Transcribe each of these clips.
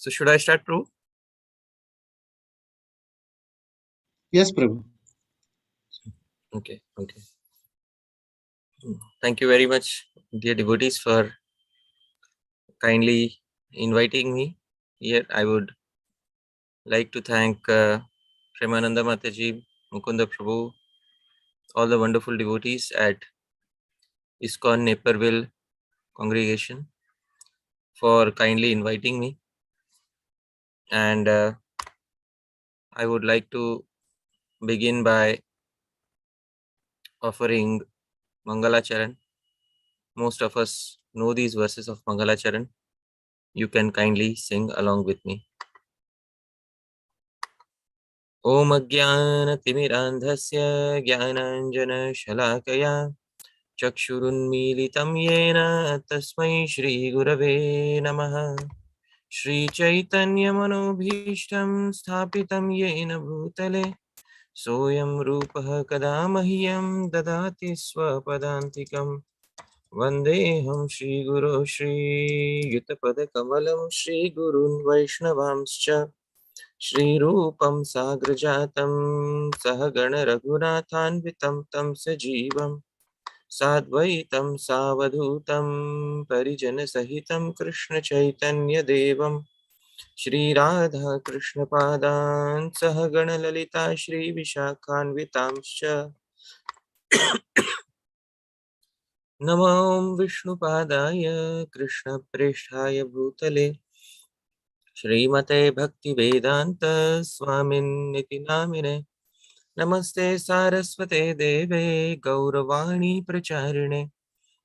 So should I start, Prabhu? Yes, Prabhu. Okay. Thank you very much, dear devotees, for kindly inviting me here. I would like to thank Premananda Mataji, Mukunda Prabhu, all the wonderful devotees at ISKCON Naperville congregation for kindly inviting me. And I would like to begin by offering Mangala Charan. Most of us know these verses of Mangala Charan. You can kindly sing along with me. ॐ अज्ञानतिमिरान्धस्य ज्ञानाञ्जनशलाकया चक्षुरुन्मीलितं येन तस्मै श्रीगुरवे नमः। श्रीचैतन्यमनोभीष्टं स्थापितं येन भूतले सोऽयं रूपः कदा मह्यं ददाति स्वपदान्तिकं। वन्देऽहं श्रीगुरो श्रीयुतपदकमलं श्रीगुरून् वैष्णवांश्च श्रीरूपं साग्रजातं सहगण रघुनाथान्वितं तं सजीवं साद्वैतं सावधूतं परिजनसहितं कृष्णचैतन्यदेवं श्रीराधा कृष्णपादान् सहगण ललिता श्रीविशाखान्वितांश्च नमो विष्णुपादाय कृष्णप्रेष्ठाय भूतले श्रीमते भक्तिवेदान्त स्वामिन्निति नामिने नमस्ते सारस्वते देवे गौरवाणी प्रचारिणे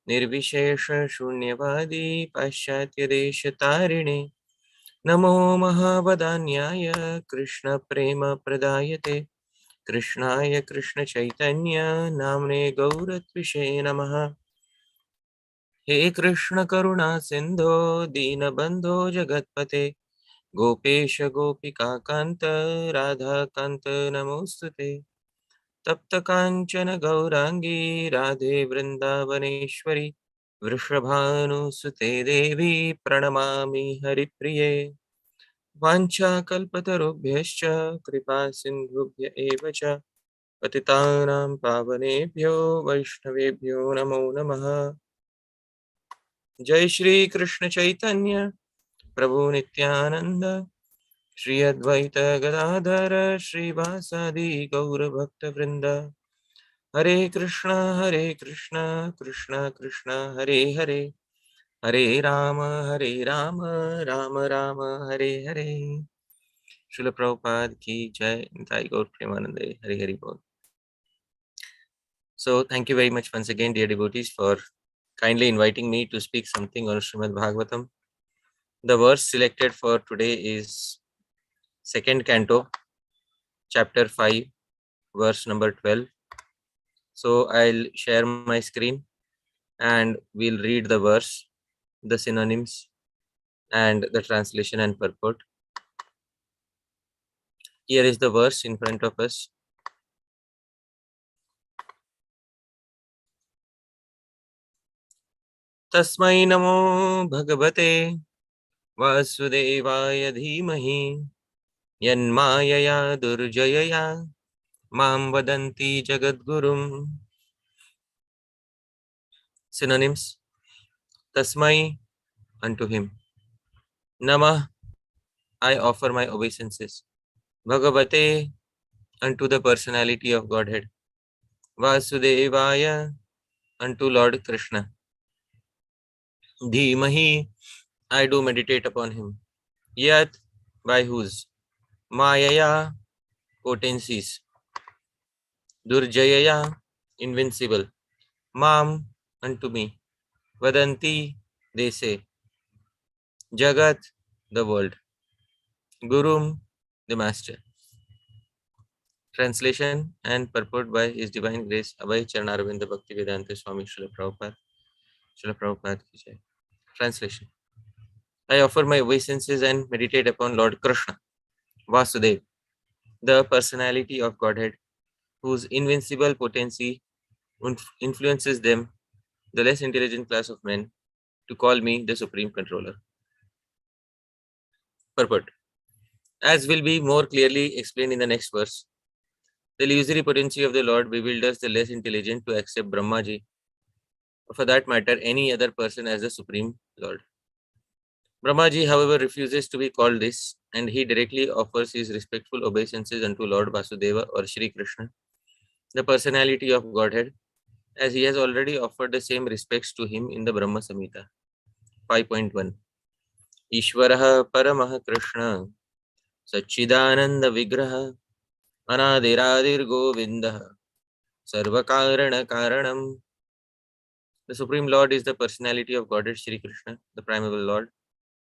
निर्विशेष शून्यवादी पाश्चात्यदेशतारिणे नमो महावदान्याय कृष्ण प्रेम प्रदायते कृष्णाय कृष्ण चैतन्य नाम्ने गौरत्विषे नमः। हे कृष्ण करुणा सिंधो दीनबंधो जगत्पते गोपेश गोपिका कांत राधा कांत नमोस्तुते तप्त कांचन गौरांगी राधे वृंदावनेश्वरी वृषभानुसुते देवी प्रणमामि हरिप्रिये वाञ्छाकल्पतरुभ्यश्च कृपा सिन्धुभ्य एव च पतितानां पावनेभ्यो वैष्णवेभ्यो नमो नमः। जय श्री कृष्ण चैतन्य प्रभु नित्यानंद श्री अद्वैत गदाधर श्रीवासादि गौर भक्त वृंद हरे Krishna Krishna Krishna Hare Hare Hare Ram Ram Ram Hare Hare. Srila Prabhupada ki jai, Nitai Gaur Premanande, Hari Hari Bol. So thank you very much once again, dear devotees, for kindly inviting me to speak something on Srimad Bhagavatam. The verse selected for today is second canto, chapter 5, verse number 12. So I'll share my screen and we'll read the verse, the synonyms, and the translation and purport. Here is the verse in front of us. Tasmai namo bhagavate Vasudevaya dhimahi Yanmayaya durjayaya Mam vadanti jagadgurum. Synonyms: Tasmai, unto him. Namah, I offer my obeisances. Bhagavate, unto the personality of Godhead. Vasudevaya, unto Lord Krishna. Dhimahi, I do meditate upon him. Yat, by whose? Mayaya, potencies. Durjayaya, invincible. Mam, unto me. Vadanti, they say. Jagat, the world. Gurum, the master. Translation and purport by His Divine Grace Abhay Charanaravindra Bhaktivedanta Swami Srila Prabhupada. Srila Prabhupada ki jai. Translation: I offer my obeisances and meditate upon Lord Krishna, Vasudeva, the personality of Godhead, whose invincible potency influences them, the less intelligent class of men, to call me the Supreme Controller. Purport. As will be more clearly explained in the next verse, the illusory potency of the Lord bewilders the less intelligent to accept Brahmaji, or for that matter, any other person as the Supreme Lord. Brahmaji, however, refuses to be called this, and he directly offers his respectful obeisances unto Lord Vasudeva or Shri Krishna, the personality of Godhead, as he has already offered the same respects to him in the Brahma Samhita. 5.1 Ishwarah Paramah Krishna Sachidananda Vigraha Anadiradir Govindah Sarvakarana Karanam. The Supreme Lord is the personality of Godhead Shri Krishna, the primeval Lord,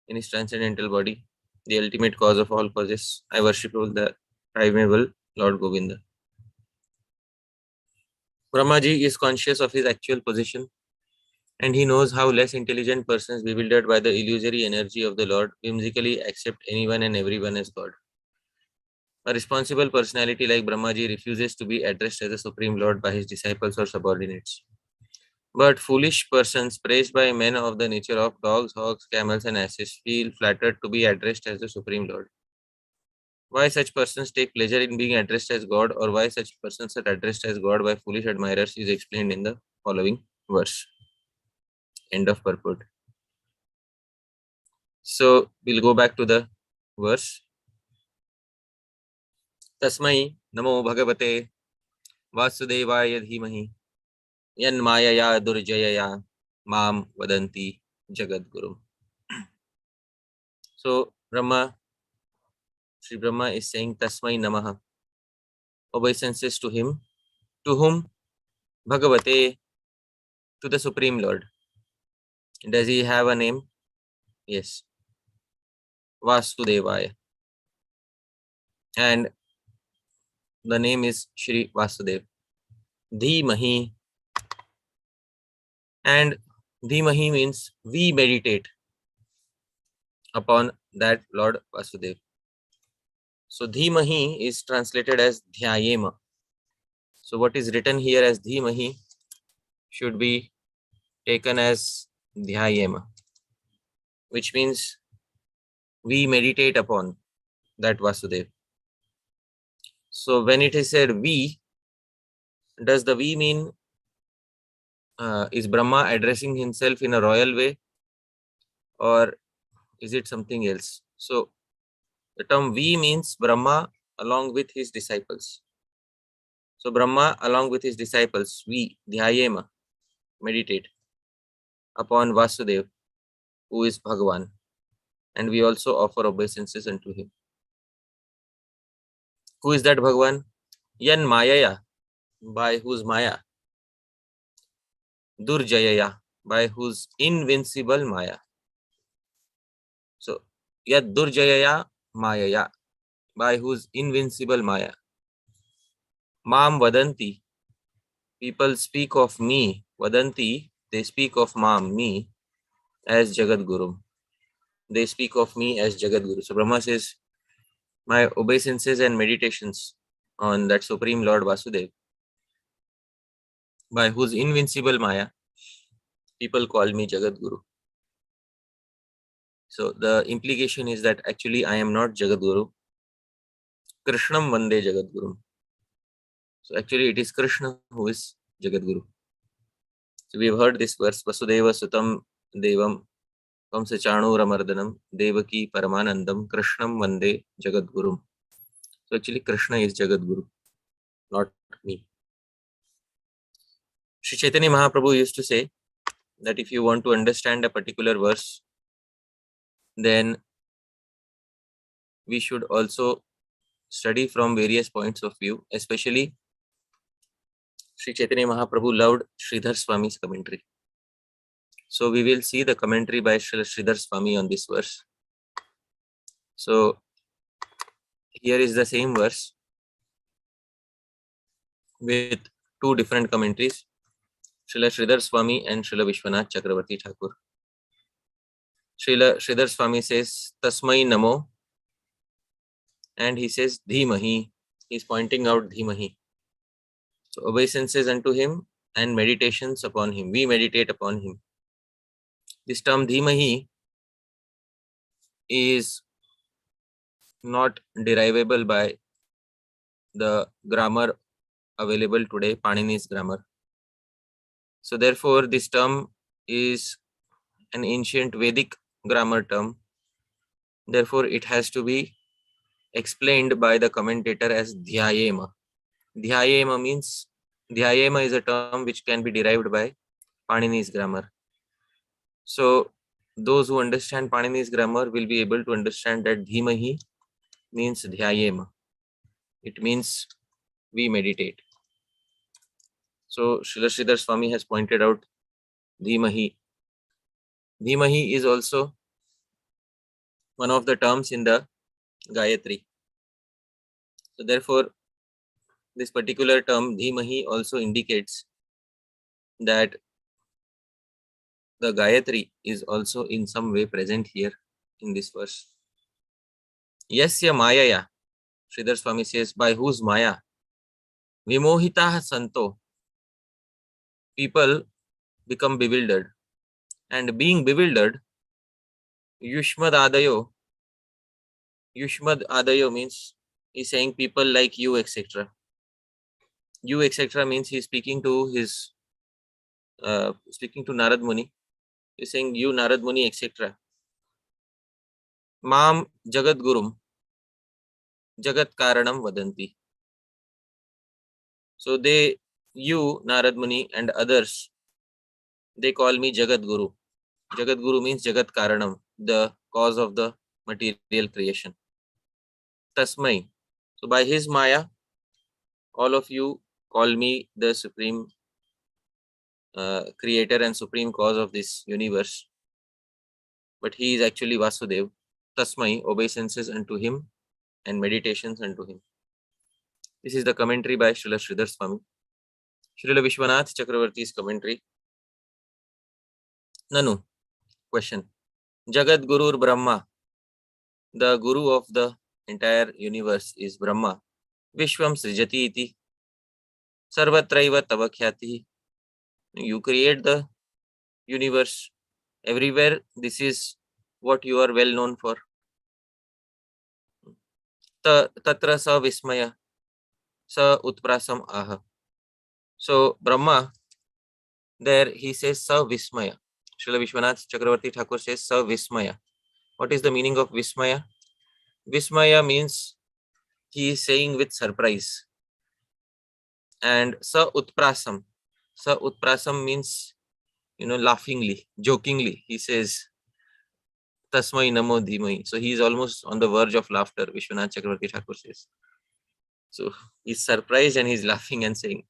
in his transcendental body, the ultimate cause of all causes. I worship the primeval Lord Govinda. Brahmaji is conscious of his actual position, and he knows how less intelligent persons bewildered by the illusory energy of the Lord whimsically accept anyone and everyone as God. A responsible personality like Brahmaji refuses to be addressed as a Supreme Lord by his disciples or subordinates. But foolish persons, praised by men of the nature of dogs, hogs, camels, and asses, feel flattered to be addressed as the Supreme Lord. Why such persons take pleasure in being addressed as God, or why such persons are addressed as God by foolish admirers, is explained in the following verse. End of purport. So we'll go back to the verse. Tasmai namo bhagavate vasudevaya dhimahi yanmayaya durjayaya mam vadanti jagadguru. So Sri Brahma is saying Tasmai namaha, obeisances to him. To whom? Bhagavate, to the Supreme Lord. Does he have a name? Yes. Vasudevaya. And the name is Shri Vasudev. Dhimahi. And Dhimahi means we meditate upon that Lord Vasudev. So Dhimahi is translated as Dhyayema. So what is written here as Dhimahi should be taken as Dhyayema, which means we meditate upon that Vasudev. So when it is said we, does the we mean is Brahma addressing himself in a royal way, or is it something else? So the term we means Brahma along with his disciples. So Brahma along with his disciples, we, Dhyayema, meditate upon Vasudev, who is Bhagavan, and we also offer obeisances unto him. Who is that Bhagavan? Yan Mayaya, by whose Maya. Durjayaya, by whose invincible Maya. So Yad Durjayaya Mayaya, by whose invincible Maya. Mam Vadanti, people speak of me. Vadanti, they speak of Mam, me, as Jagat Guru. They speak of me as Jagat Guru. So Brahma says, my obeisances and meditations on that Supreme Lord Vasudev, by whose invincible Maya, people call me Jagat Guru. So the implication is that actually I am not Jagat Guru. Krishnam Vande Jagat Guru. So actually it is Krishna who is Jagat Guru. So we have heard this verse, Vasudeva Sutam Devam Kamsachanuramardanam Devaki Paramanandam Krishnam Vande Jagat Guru. So actually Krishna is Jagat Guru, not me. Sri Chaitanya Mahaprabhu used to say that if you want to understand a particular verse, then we should also study from various points of view, especially Sri Chaitanya Mahaprabhu loved Sridhar Swami's commentary. So we will see the commentary by Sridhar Swami on this verse. So here is the same verse with two different commentaries, Srila Sridhar Swami and Srila Vishwanath Chakravarti Thakur. Sridhar Swami says, Tasmai Namo, and he says, Dhimahi. He is pointing out Dhimahi. So obeisances unto him and meditations upon him. We meditate upon him. This term Dhimahi is not derivable by the grammar available today, Panini's grammar. So therefore, this term is an ancient Vedic grammar term. Therefore, it has to be explained by the commentator as dhyayema. Dhyayema means, dhyayema is a term which can be derived by Panini's grammar. So those who understand Panini's grammar will be able to understand that dhimahi means dhyayema. It means we meditate. So Srila Sridhar Swami has pointed out dhimahi. Dhimahi is also one of the terms in the Gayatri. So therefore, this particular term dhimahi also indicates that the Gayatri is also in some way present here in this verse. Yasya mayaya, Sridhar Swami says, by whose maya? Vimohitah santo. People become bewildered. And being bewildered, Yushmad Adayo. Yushmad Adayo means he's saying people like you, etc. You, etc. means he's speaking to his speaking to Narad Muni. He's saying you, Narad Muni, etc. Mam Jagat Gurum Jagat Karanam Vadanti. So they, you, Narad Muni, and others, they call me Jagat Guru. Jagat Guru means Jagat Karanam, the cause of the material creation. Tasmai. So by his Maya, all of you call me the supreme creator and supreme cause of this universe. But he is actually Vasudeva. Tasmai, obeisances unto him and meditations unto him. This is the commentary by Srila Sridhar Swami. Srila Vishwanath Chakravarti's commentary. Nanu. Question. Jagat Gurur Brahma. The guru of the entire universe is Brahma. Vishwam Srijati iti. Sarvatraiva Tavakhyati. You create the universe everywhere. This is what you are well known for. Tatra sa Vismaya. Sa Utprasam aha. So Brahma, there he says sa Vismaya. Srila Vishwanath Chakravarti Thakur says sa Vismaya. What is the meaning of Vismaya? Vismaya means he is saying with surprise. And sa Utprasam. Sa Utprasam means, laughingly, jokingly. He says Tasmai Namo Dhimai. So he is almost on the verge of laughter, Vishwanath Chakravarti Thakur says. So he's surprised and he's laughing and saying,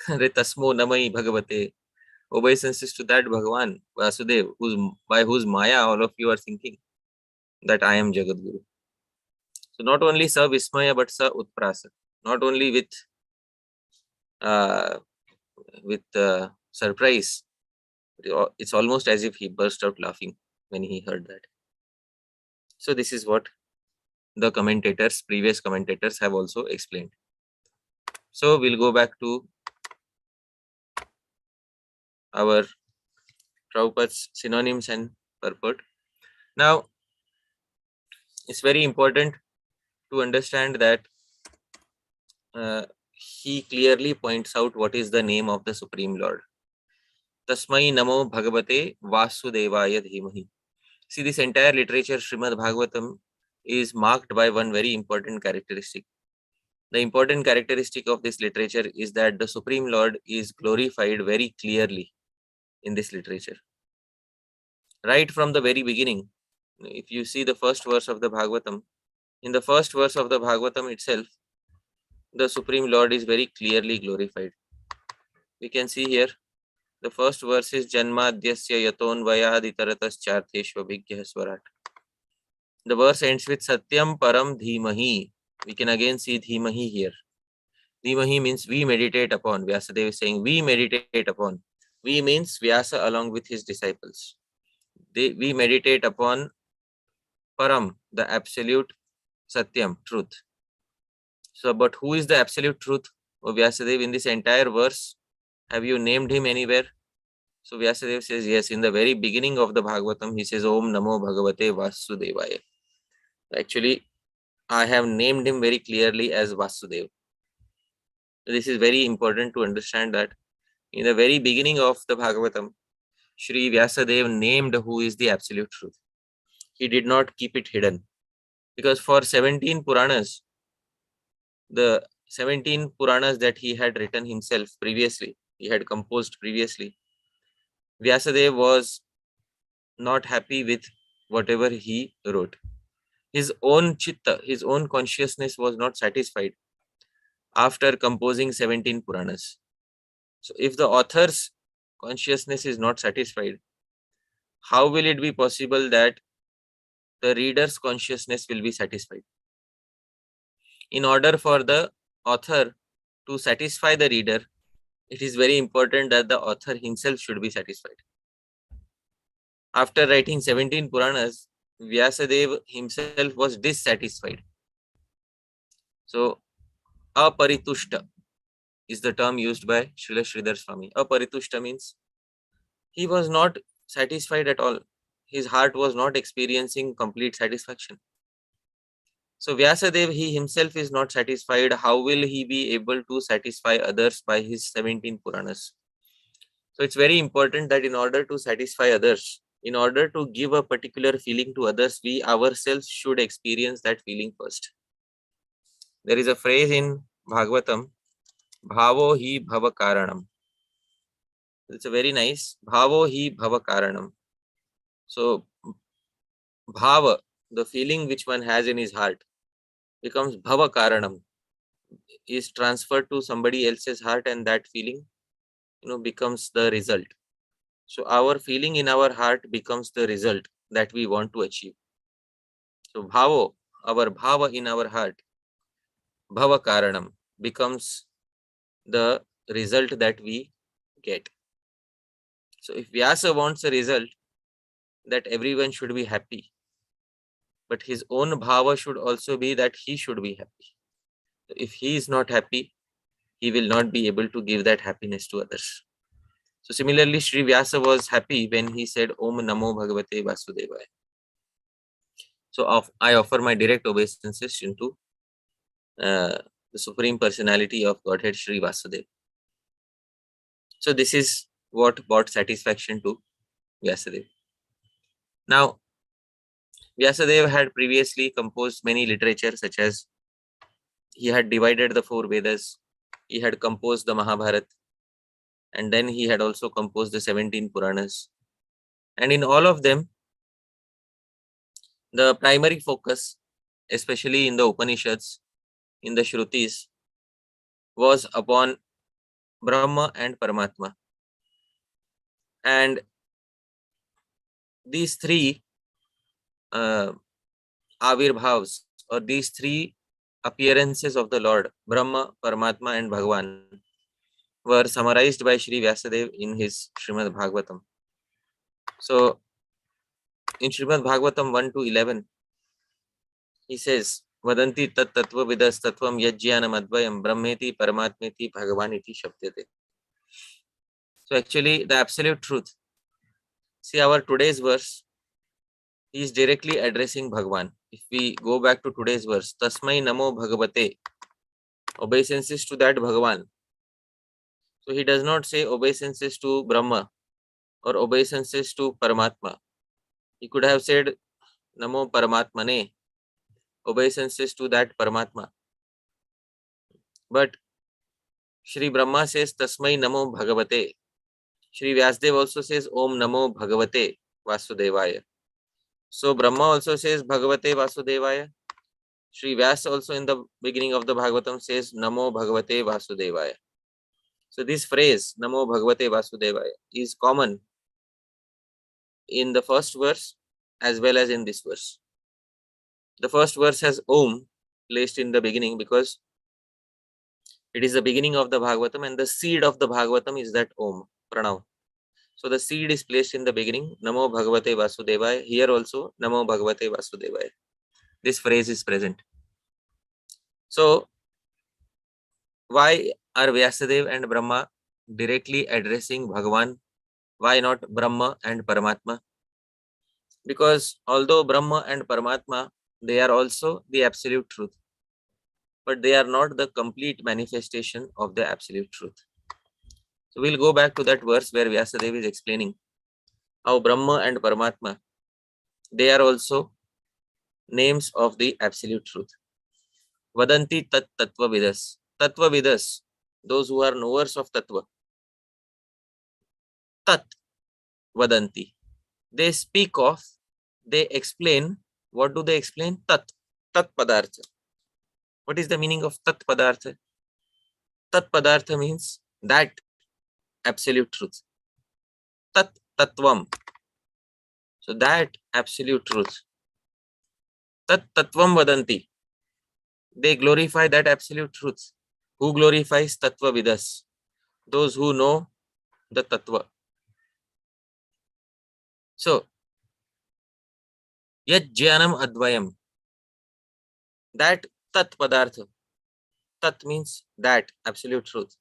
Re Tasmo Namai Bhagavate. Obeisances to that Bhagavan, Vasudeva, by whose Maya all of you are thinking that I am Jagat Guru. So not only Sa Vismaya but Sa Utprasa. Not only with surprise, it's almost as if he burst out laughing when he heard that. So this is what the previous commentators have also explained. So we'll go back to our Prabhupada's synonyms and purport. Now, it's very important to understand that he clearly points out what is the name of the Supreme Lord. Tasmai Namo Bhagavate Vasudevaya Dhimahi. See, this entire literature, Srimad Bhagavatam, is marked by one very important characteristic. The important characteristic of this literature is that the Supreme Lord is glorified very clearly in this literature. Right from the very beginning, if you see the first verse of the Bhagavatam, in the first verse of the Bhagavatam itself, the Supreme Lord is very clearly glorified. We can see here, the first verse is Janmadhyasya Yaton Vayaditaratas Chartheshva Bhigyah Swarat. The verse ends with Satyam Param Dhimahi. We can again see Dhimahi here. Dhimahi means we meditate upon. Vyasadeva is saying we meditate upon. We means Vyasa along with his disciples. We meditate upon Param, the absolute Satyam, truth. So, but who is the absolute truth? Oh, Vyasadeva, in this entire verse, have you named him anywhere? So Vyasadeva says, yes, in the very beginning of the Bhagavatam, he says, Om Namo Bhagavate Vasudevaya. Actually, I have named him very clearly as Vasudeva. This is very important to understand that in the very beginning of the Bhagavatam, Sri Vyasadeva named who is the absolute truth. He did not keep it hidden, because for 17 Puranas, the 17 Puranas that he had written himself previously, he had composed previously, Vyasadeva was not happy with whatever he wrote. His own chitta, his own consciousness was not satisfied after composing 17 Puranas. So if the author's consciousness is not satisfied, how will it be possible that the reader's consciousness will be satisfied? In order for the author to satisfy the reader, it is very important that the author himself should be satisfied. After writing 17 Puranas, Vyasadeva himself was dissatisfied. So, aparitushta is the term used by Srila Sridhar Swami. Aparitushta means he was not satisfied at all. His heart was not experiencing complete satisfaction. So Vyasadeva, he himself is not satisfied. How will he be able to satisfy others by his 17 Puranas? So it's very important that in order to satisfy others, in order to give a particular feeling to others, we ourselves should experience that feeling first. There is a phrase in Bhagavatam, Bhavo hi bhava karanam. It's a very nice, Bhavo hi bhava karanam. So bhava, the feeling which one has in his heart, becomes bhava karanam, is transferred to somebody else's heart, and that feeling becomes the result. So our feeling in our heart becomes the result that we want to achieve. So bhavo, our bhava in our heart, bhava karanam, becomes the result that we get. So if Vyasa wants a result that everyone should be happy, but his own bhava should also be that he should be happy. If he is not happy, he will not be able to give that happiness to others. So similarly, Sri Vyasa was happy when he said Om Namo Bhagavate Vasudevaya. So I offer my direct obeisances into the Supreme Personality of Godhead, Sri Vasudeva. So this is what brought satisfaction to Vyasadeva. Now, Vyasadeva had previously composed many literature, such as he had divided the 4 Vedas, he had composed the Mahabharata, and then he had also composed the 17 Puranas. And in all of them, the primary focus, especially in the Upanishads, in the Shrutis, was upon Brahma and Paramatma. And these 3 avirbhavs, or these 3 appearances of the Lord, Brahma, Paramatma and Bhagavan, were summarized by Sri Vyasadeva in his Srimad Bhagavatam. So in Srimad Bhagavatam 1 to 11, he says, Vadanti tat tattva vidas tattvam yajyanam advayam brahmeti paramatmeti bhagavaniti shabdyate. So actually the absolute truth. See, our today's verse, he is directly addressing Bhagavan. If we go back to today's verse, Tasmai Namo Bhagavate, obeisances to that Bhagavan. So he does not say obeisances to Brahma or obeisances to Paramatma. He could have said Namo Paramatmane, obeisances to that Paramatma. But Shri Brahma says Tasmai Namo Bhagavate. Shri Vyasadeva also says Om Namo Bhagavate Vasudevaya. So Brahma also says Bhagavate Vasudevaya. Shri Vyasa also in the beginning of the Bhagavatam says Namo Bhagavate Vasudevaya. So this phrase Namo Bhagavate Vasudevaya is common in the first verse as well as in this verse. The first verse has Om placed in the beginning because it is the beginning of the Bhagavatam, and the seed of the Bhagavatam is that Om, Pranav. So the seed is placed in the beginning, Namo Bhagavate Vasudevaya. Here also Namo Bhagavate Vasudevaya. This phrase is present. So why are Vyasadeva and Brahma directly addressing Bhagavan? Why not Brahma and Paramatma? Because although Brahma and Paramatma They are also the absolute truth, but they are not the complete manifestation of the absolute truth. So we'll go back to that verse where Vasudeva is explaining how Brahma and Paramatma, they are also names of the absolute truth. Vadanti tat tattva vidas. Tattva vidas, those who are knowers of tattva. Tat vadanti. They speak of, they explain. What do they explain? Tat. Tat padartha. What is the meaning of tat padartha? Tat padartha means that absolute truth. Tat tatvam. So that absolute truth. Tat tatvam vadanti. They glorify that absolute truth. Who glorifies tattva vidas? Those who know the tattva. So, yat jnanam advayam. That tat padartha. Tat means that absolute truth.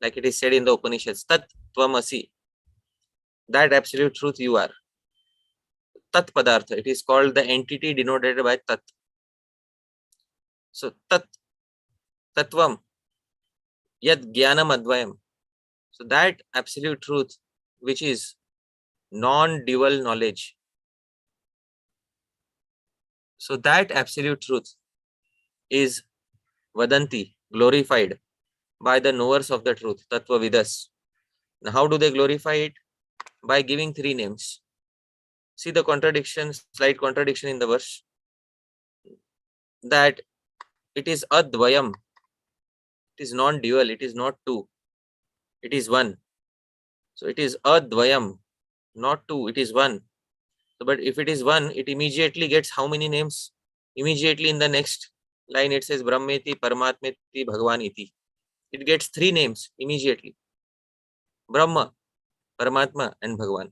Like it is said in the Upanishads, tat tvamasi. That absolute truth you are. Tat padartha. It is called the entity denoted by tat. So, tat tatvam. Yat jnanam advayam. So, that absolute truth, which is non-dual knowledge. So, that absolute truth is vadanti, glorified by the knowers of the truth, tattva vidas. Now, how do they glorify it? By giving three names. See the contradiction, slight contradiction in the verse, that it is advayam, it is non-dual, it is not two, it is one. So it is advayam, not two, it is one. So, but if it is one, it immediately gets how many names? Immediately in the next line it says Brahmeti, Paramatmeti, Bhagavan iti. It gets three names immediately. Brahma, Paramatma and Bhagavan.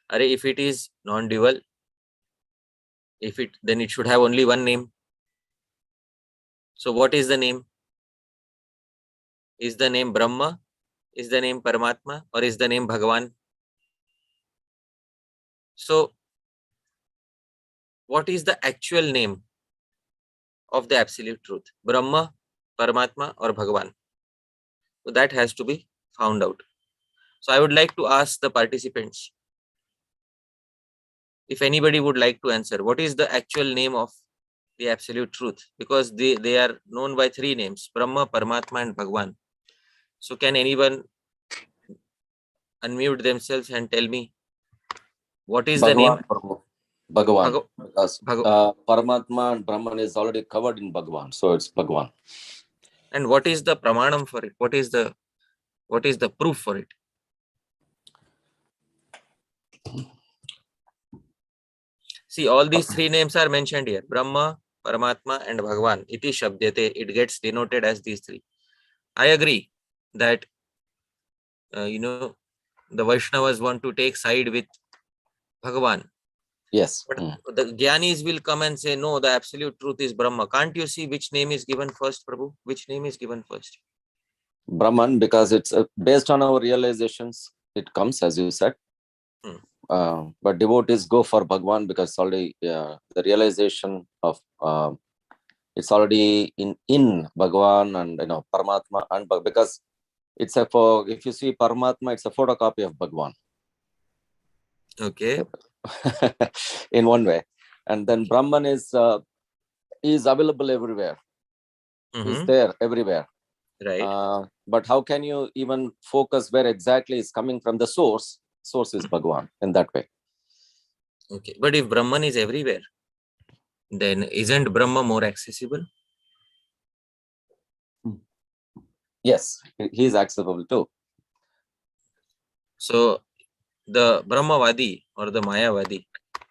Are if it is non-dual, then it should have only one name. So what is the name? Is the name Brahma? Is the name Paramatma? Or is the name Bhagavan? So what is the actual name of the absolute truth? Brahma, Paramatma or Bhagavan? So that has to be found out. So I would like to ask the participants, if anybody would like to answer, what is the actual name of the absolute truth? Because they are known by three names, Brahma, Paramatma and Bhagavan. So can anyone unmute themselves and tell me what is the name? Bhagavan, Prabhu. Bhagavan. Bhag Because Paramatma and Brahman is already covered in Bhagavan. So it's Bhagavan. And what is the pramanam for it? What is the proof for it? See, all these three names are mentioned here: Brahma, Paramatma and Bhagavan. Iti shabdyate. It gets denoted as these three. I agree that the Vaishnavas want to take side with Bhagavan. Yes. But the Gyanis will come and say, no, the absolute truth is Brahma. Can't you see which name is given first, Prabhu? Which name is given first? Brahman, because it's based on our realizations, it comes, as you said. But devotees go for Bhagavan because already the realization of it's already in Bhagavan and Paramatma, and because it's if you see Paramatma, it's a photocopy of Bhagavan. Okay. In one way. And then Brahman is available everywhere. Is there everywhere. Right. But how can you even focus where exactly is coming from the source? Source is Bhagavan in that way. Okay. But if Brahman is everywhere, then isn't Brahma more accessible? Yes, he is accessible too. So the Brahmavadi or the Mayavadi,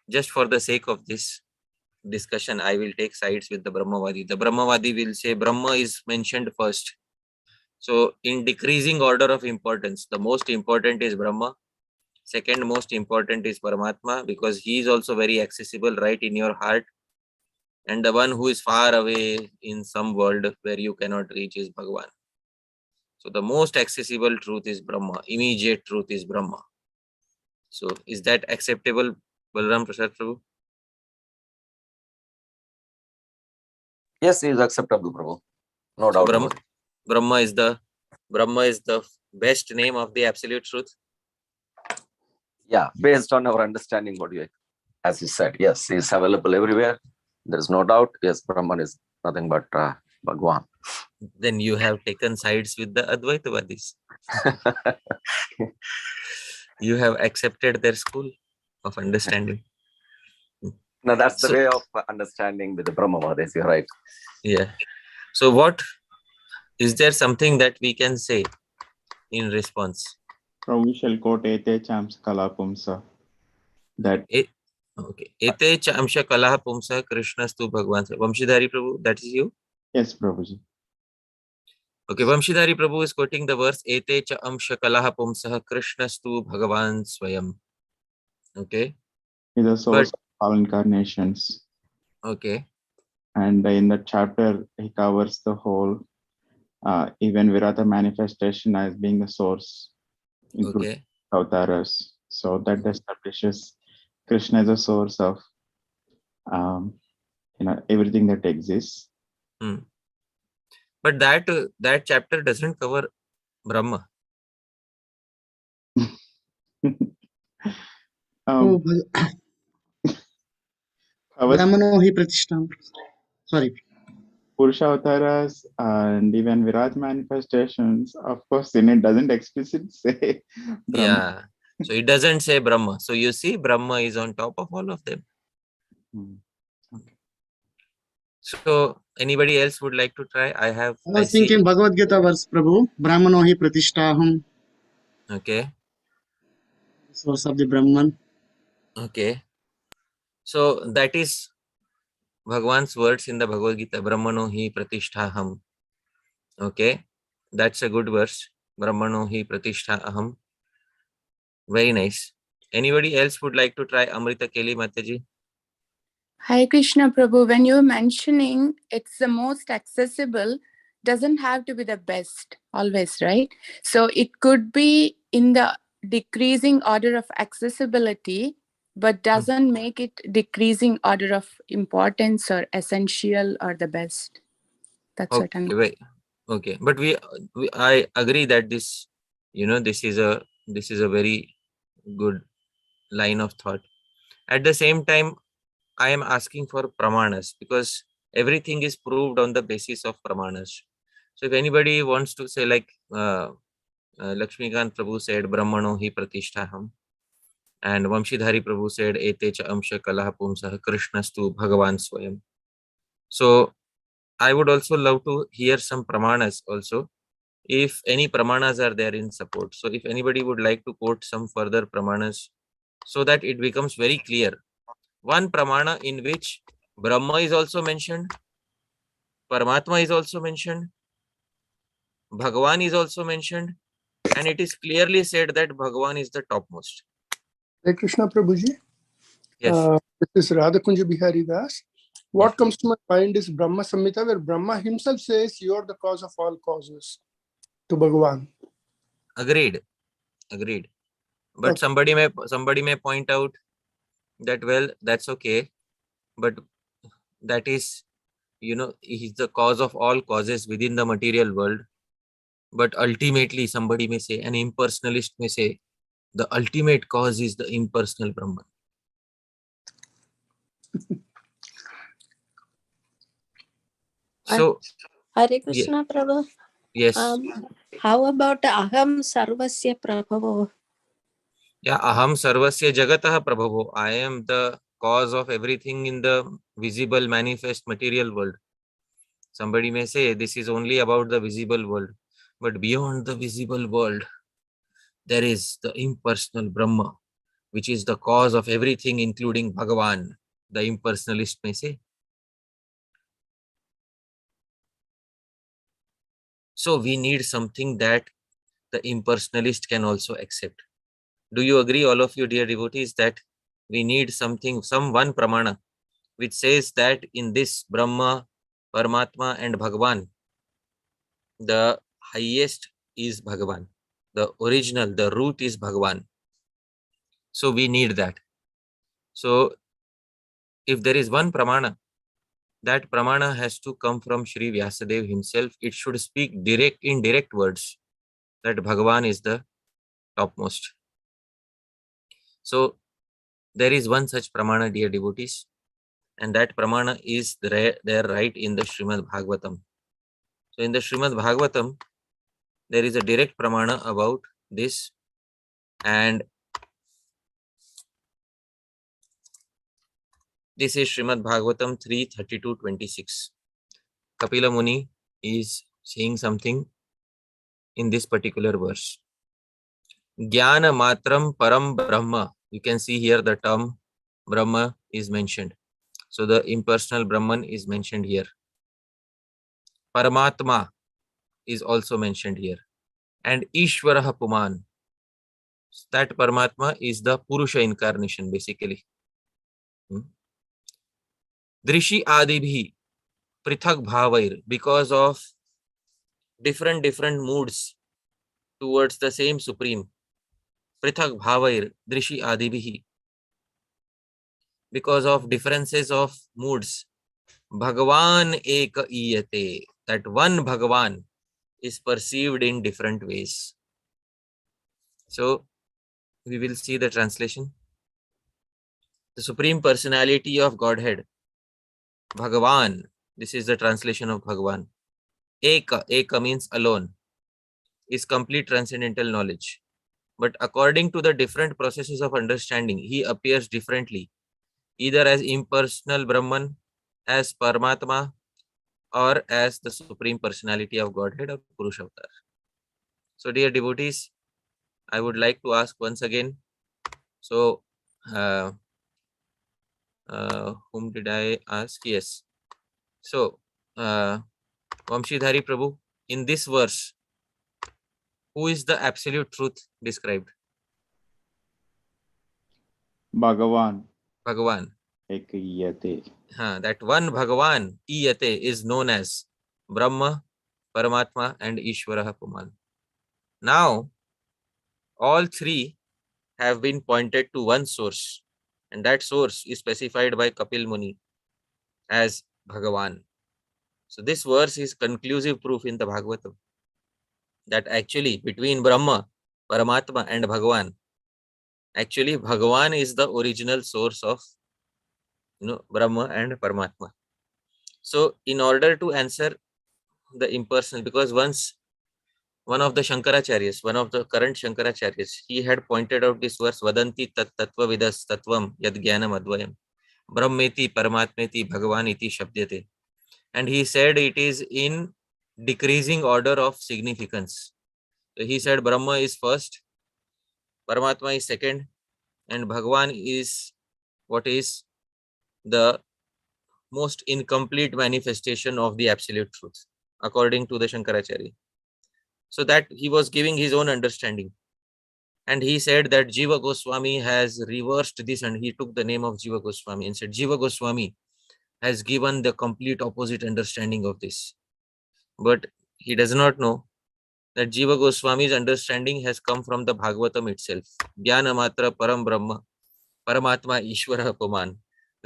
just for the sake of this discussion, I will take sides with the Brahmavadi. The Brahmavadi will say Brahma is mentioned first. So in decreasing order of importance, the most important is Brahma. Second most important is Paramatma, because he is also very accessible right in your heart. And the one who is far away in some world where you cannot reach is Bhagavan. So the most accessible truth is Brahma. Immediate truth is Brahma. So is that acceptable, Balram Prasad Prabhu? Yes, he is acceptable, Prabhu. No So doubt about it. Brahma is the best name of the absolute truth. Yeah, based on our understanding, as you said, yes, he is available everywhere. There is no doubt. Yes, Brahman is nothing but Bhagavan. Then you have taken sides with the Advaitavadis. You have accepted their school of understanding. No, that's the So, way of understanding with the Brahmavadis. You're right. yeah. So what is there something that we can say in response? We shall quote Ete Chams Kalapumsa. That Okay. Ete cha amsha kalaha pumsa Krishnastu Bhagavan. Vamshidhari Prabhu, that is you? yes, Prabhuji. Okay, Vamshidhari Prabhu is quoting the verse Ete cha amsha kalaha pumsa Krishnastu Bhagavan Swayam. Okay. Is the source of all incarnations. Okay. And in that chapter, he covers the whole, even Virata manifestation as being the source, including Avtaras. So that establishes Krishna as a source of everything that exists. But that chapter doesn't cover Brahma. Brahmano hi pratishtham. Sorry. Purusha Avtaras and even Virat manifestations, of course, in it doesn't explicitly say Brahma. Yeah. So it doesn't say Brahma. So you see, Brahma is on top of all of them. Okay. So anybody else would like to try? I was thinking Bhagavad Gita verse, Prabhu. Brahmano hi pratishtaham. Okay. Source of the Brahman. Okay. So that is Bhagavan's words in the Bhagavad Gita. Brahmano hi pratishtaham. Okay. That's a good verse. Brahmano hi pratishtaham. Very nice. Anybody else would like to try Amrita Keli Mataji? Hare Krishna Prabhu, when you're mentioning it's the most accessible, doesn't have to be the best always, right? So it could be in the decreasing order of accessibility, but doesn't make it decreasing order of importance or essential or the best. That's what I'm... Okay. But I agree that this, this is a very good line of thought. At the same time, I am asking for pramanas because everything is proved on the basis of pramanas. So if anybody wants to say like Lakshmikant Prabhu said Brahmano hi pratishtaham, and Vamshidhari Prabhu said Ete cha amsha kalaha pumsah Krishnastu Bhagavan Swayam. So I would also love to hear some pramanas also, if any pramanas are there in support. So if anybody would like to quote some further pramanas so that it becomes very clear. One pramana in which Brahma is also mentioned, Paramatma is also mentioned, Bhagavan is also mentioned, and it is clearly said that Bhagavan is the topmost. Hare Krishna Prabhuji. Yes. This is Radhakunja Bihari Das. What Yes. comes to my mind is Brahma Samhita, where Brahma himself says, you are the cause of all causes to Bhagavan. Agreed. But Okay. somebody may point out that, well, that's okay, but that is, he's the cause of all causes within the material world. But ultimately, somebody may say, an impersonalist may say, the ultimate cause is the impersonal Brahman. So, Hare Krishna Prabhu. yes. How about Aham Sarvasya Prabhavo? Yeah, Aham Sarvasya Jagatah Prabhavo. I am the cause of everything in the visible, manifest material world. Somebody may say this is only about the visible world, but beyond the visible world, there is the impersonal Brahma, which is the cause of everything, including Bhagavan, the impersonalist may say. So we need something that the impersonalist can also accept. Do you agree, all of you dear devotees, that we need some one pramana, which says that in this Brahma, Paramatma and Bhagavan, the highest is Bhagavan. The original, the root is Bhagavan. So we need that. So if there is one pramana that pramana has to come from Sri Vyasadeva himself. It should speak in direct words that Bhagavan is the topmost. So there is one such pramana, dear devotees, and that pramana is there right in the Srimad Bhagavatam. So in the Srimad Bhagavatam, there is a direct pramana about this, and this is Srimad Bhagavatam 3:32-26. Kapila Muni is saying something in this particular verse. Gyana matram param Brahma. You can see here the term Brahma is mentioned. So the impersonal Brahman is mentioned here. Paramatma is also mentioned here. And Ishvaraha Puman. That Paramatma is the Purusha incarnation basically. Drishi Adibhi Prithak Bhavair, because of different moods towards the same Supreme. Prithak Bhavair Drishi Adibhi, because of differences of moods. Bhagavan Eka Iyate, that one Bhagavan is perceived in different ways. So we will see the translation. The Supreme Personality of Godhead, Bhagavan. This is the translation of Bhagavan. Eka means alone, is complete transcendental knowledge. But according to the different processes of understanding, he appears differently, either as impersonal Brahman, as Paramatma, or as the Supreme Personality of Godhead or Purusha Avatar. So dear devotees, I would like to ask once again, so whom did I ask? Yes. So Vamshidhari Prabhu, in this verse, who is the absolute truth described? Bhagavan. Bhagavan. Ekiyate. That one Bhagavan, Iyate, is known as Brahma, Paramatma, and Ishvaraha Puman. Now, all three have been pointed to one source, and that source is specified by Kapil Muni as Bhagavan. So this verse is conclusive proof in the Bhagavatam that actually between Brahma, Paramatma, and Bhagavan, actually Bhagavan is the original source of Brahma and Paramatma. So in order to answer the impersonal, because once one of the Shankaracharyas, one of the current Shankaracharyas, he had pointed out this verse, Vadanti tat tattva vidas tattvam yad jnanam advayam brahmeti paramatmeti bhagavan iti shabdyate. And he said it is in decreasing order of significance. So he said Brahma is first, Paramatma is second, and Bhagavan is what is the most incomplete manifestation of the absolute truth, according to the Shankaracharya. So that he was giving his own understanding. And he said that Jiva Goswami has reversed this, and he took the name of Jiva Goswami and said Jiva Goswami has given the complete opposite understanding of this. But he does not know that Jiva Goswami's understanding has come from the Bhagavatam itself. Gyana matra param Brahma, Paramatma Ishvara Puman,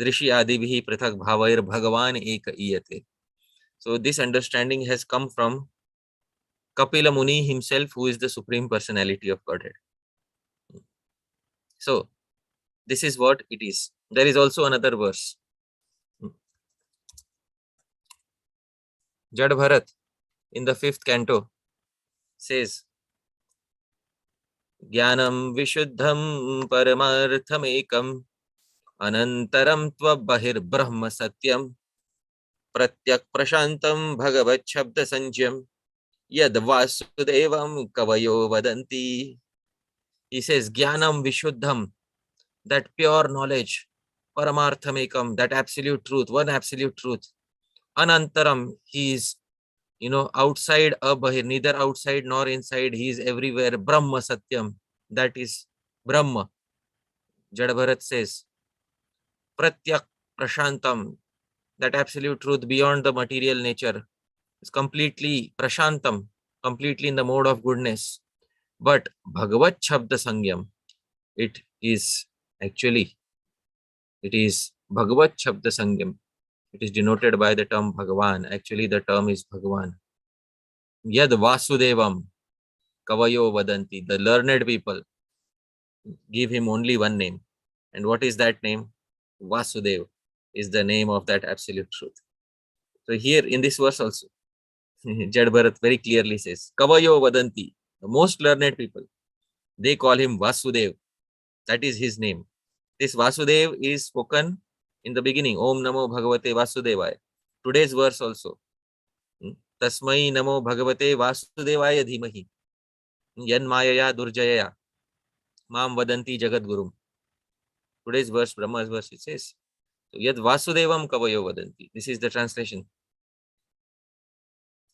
Drishi Adibhi Prathak Bhavair Bhagavan Eka Iyate. So this understanding has come from Kapila Muni himself, who is the Supreme Personality of Godhead. So this is what it is. There is also another verse. Jad Bharat in the 5th canto says, Jnanam Vishuddham Paramartham Ekam Anantaram Tvabahir Brahma Satyam Pratyak Prashantam Bhagavat Shabda Sanjyam Yad Vasudevam Kavayo Vadanti. He says, Jnanam Vishuddham, that pure knowledge, Paramartham Ekam, that absolute truth, one absolute truth. Anantaram, he is outside, abahir, neither outside nor inside, he is everywhere. Brahma Satyam, that is Brahma. Jadabharat says, Pratyak Prashantam, that absolute truth beyond the material nature, is completely Prashantam, completely in the mode of goodness. But Bhagavat Shabda Sangyam, it is Bhagavat Shabda Sangyam. It is denoted by the term Bhagavan. Actually, the term is Bhagavan. Yad Vasudevam Kavayo Vadanti. The learned people give him only one name. And what is that name? Vasudev is the name of that absolute truth. So here in this verse also, Jad Bharat very clearly says, Kavayo Vadanti, the most learned people, they call him Vasudev. That is his name. This Vasudev is spoken in the beginning. Om Namo Bhagavate Vasudevaya. Today's verse also. Tasmai Namo Bhagavate Vasudevaya Dhimahi. Yan Mayaya Durjayaya. Mam Vadanti Jagat Gurum. Today's verse, Brahma's verse, it says, Yad Vasudevam Kavayo Vadanti. This is the translation.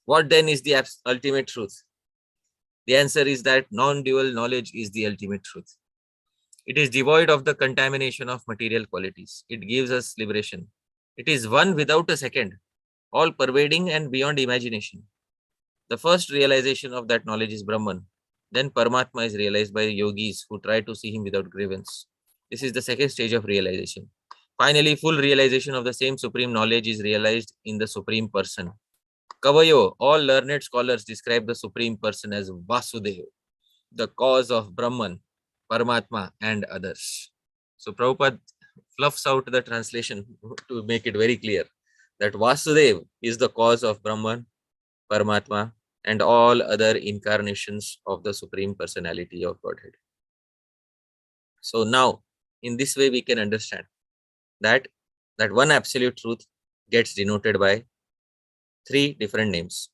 What then is the ultimate truth? The answer is that non-dual knowledge is the ultimate truth. It is devoid of the contamination of material qualities. It gives us liberation. It is one without a second, all pervading and beyond imagination. The first realization of that knowledge is Brahman. Then Paramatma is realized by yogis who try to see him without grievance. This is the second stage of realization. Finally, full realization of the same supreme knowledge is realized in the Supreme Person. Kavayo, all learned scholars describe the Supreme Person as Vasudeva, the cause of Brahman, Paramatma, and others. So Prabhupada fluffs out the translation to make it very clear that Vasudeva is the cause of Brahman, Paramatma, and all other incarnations of the Supreme Personality of Godhead. So now, in this way, we can understand that one absolute truth gets denoted by three different names.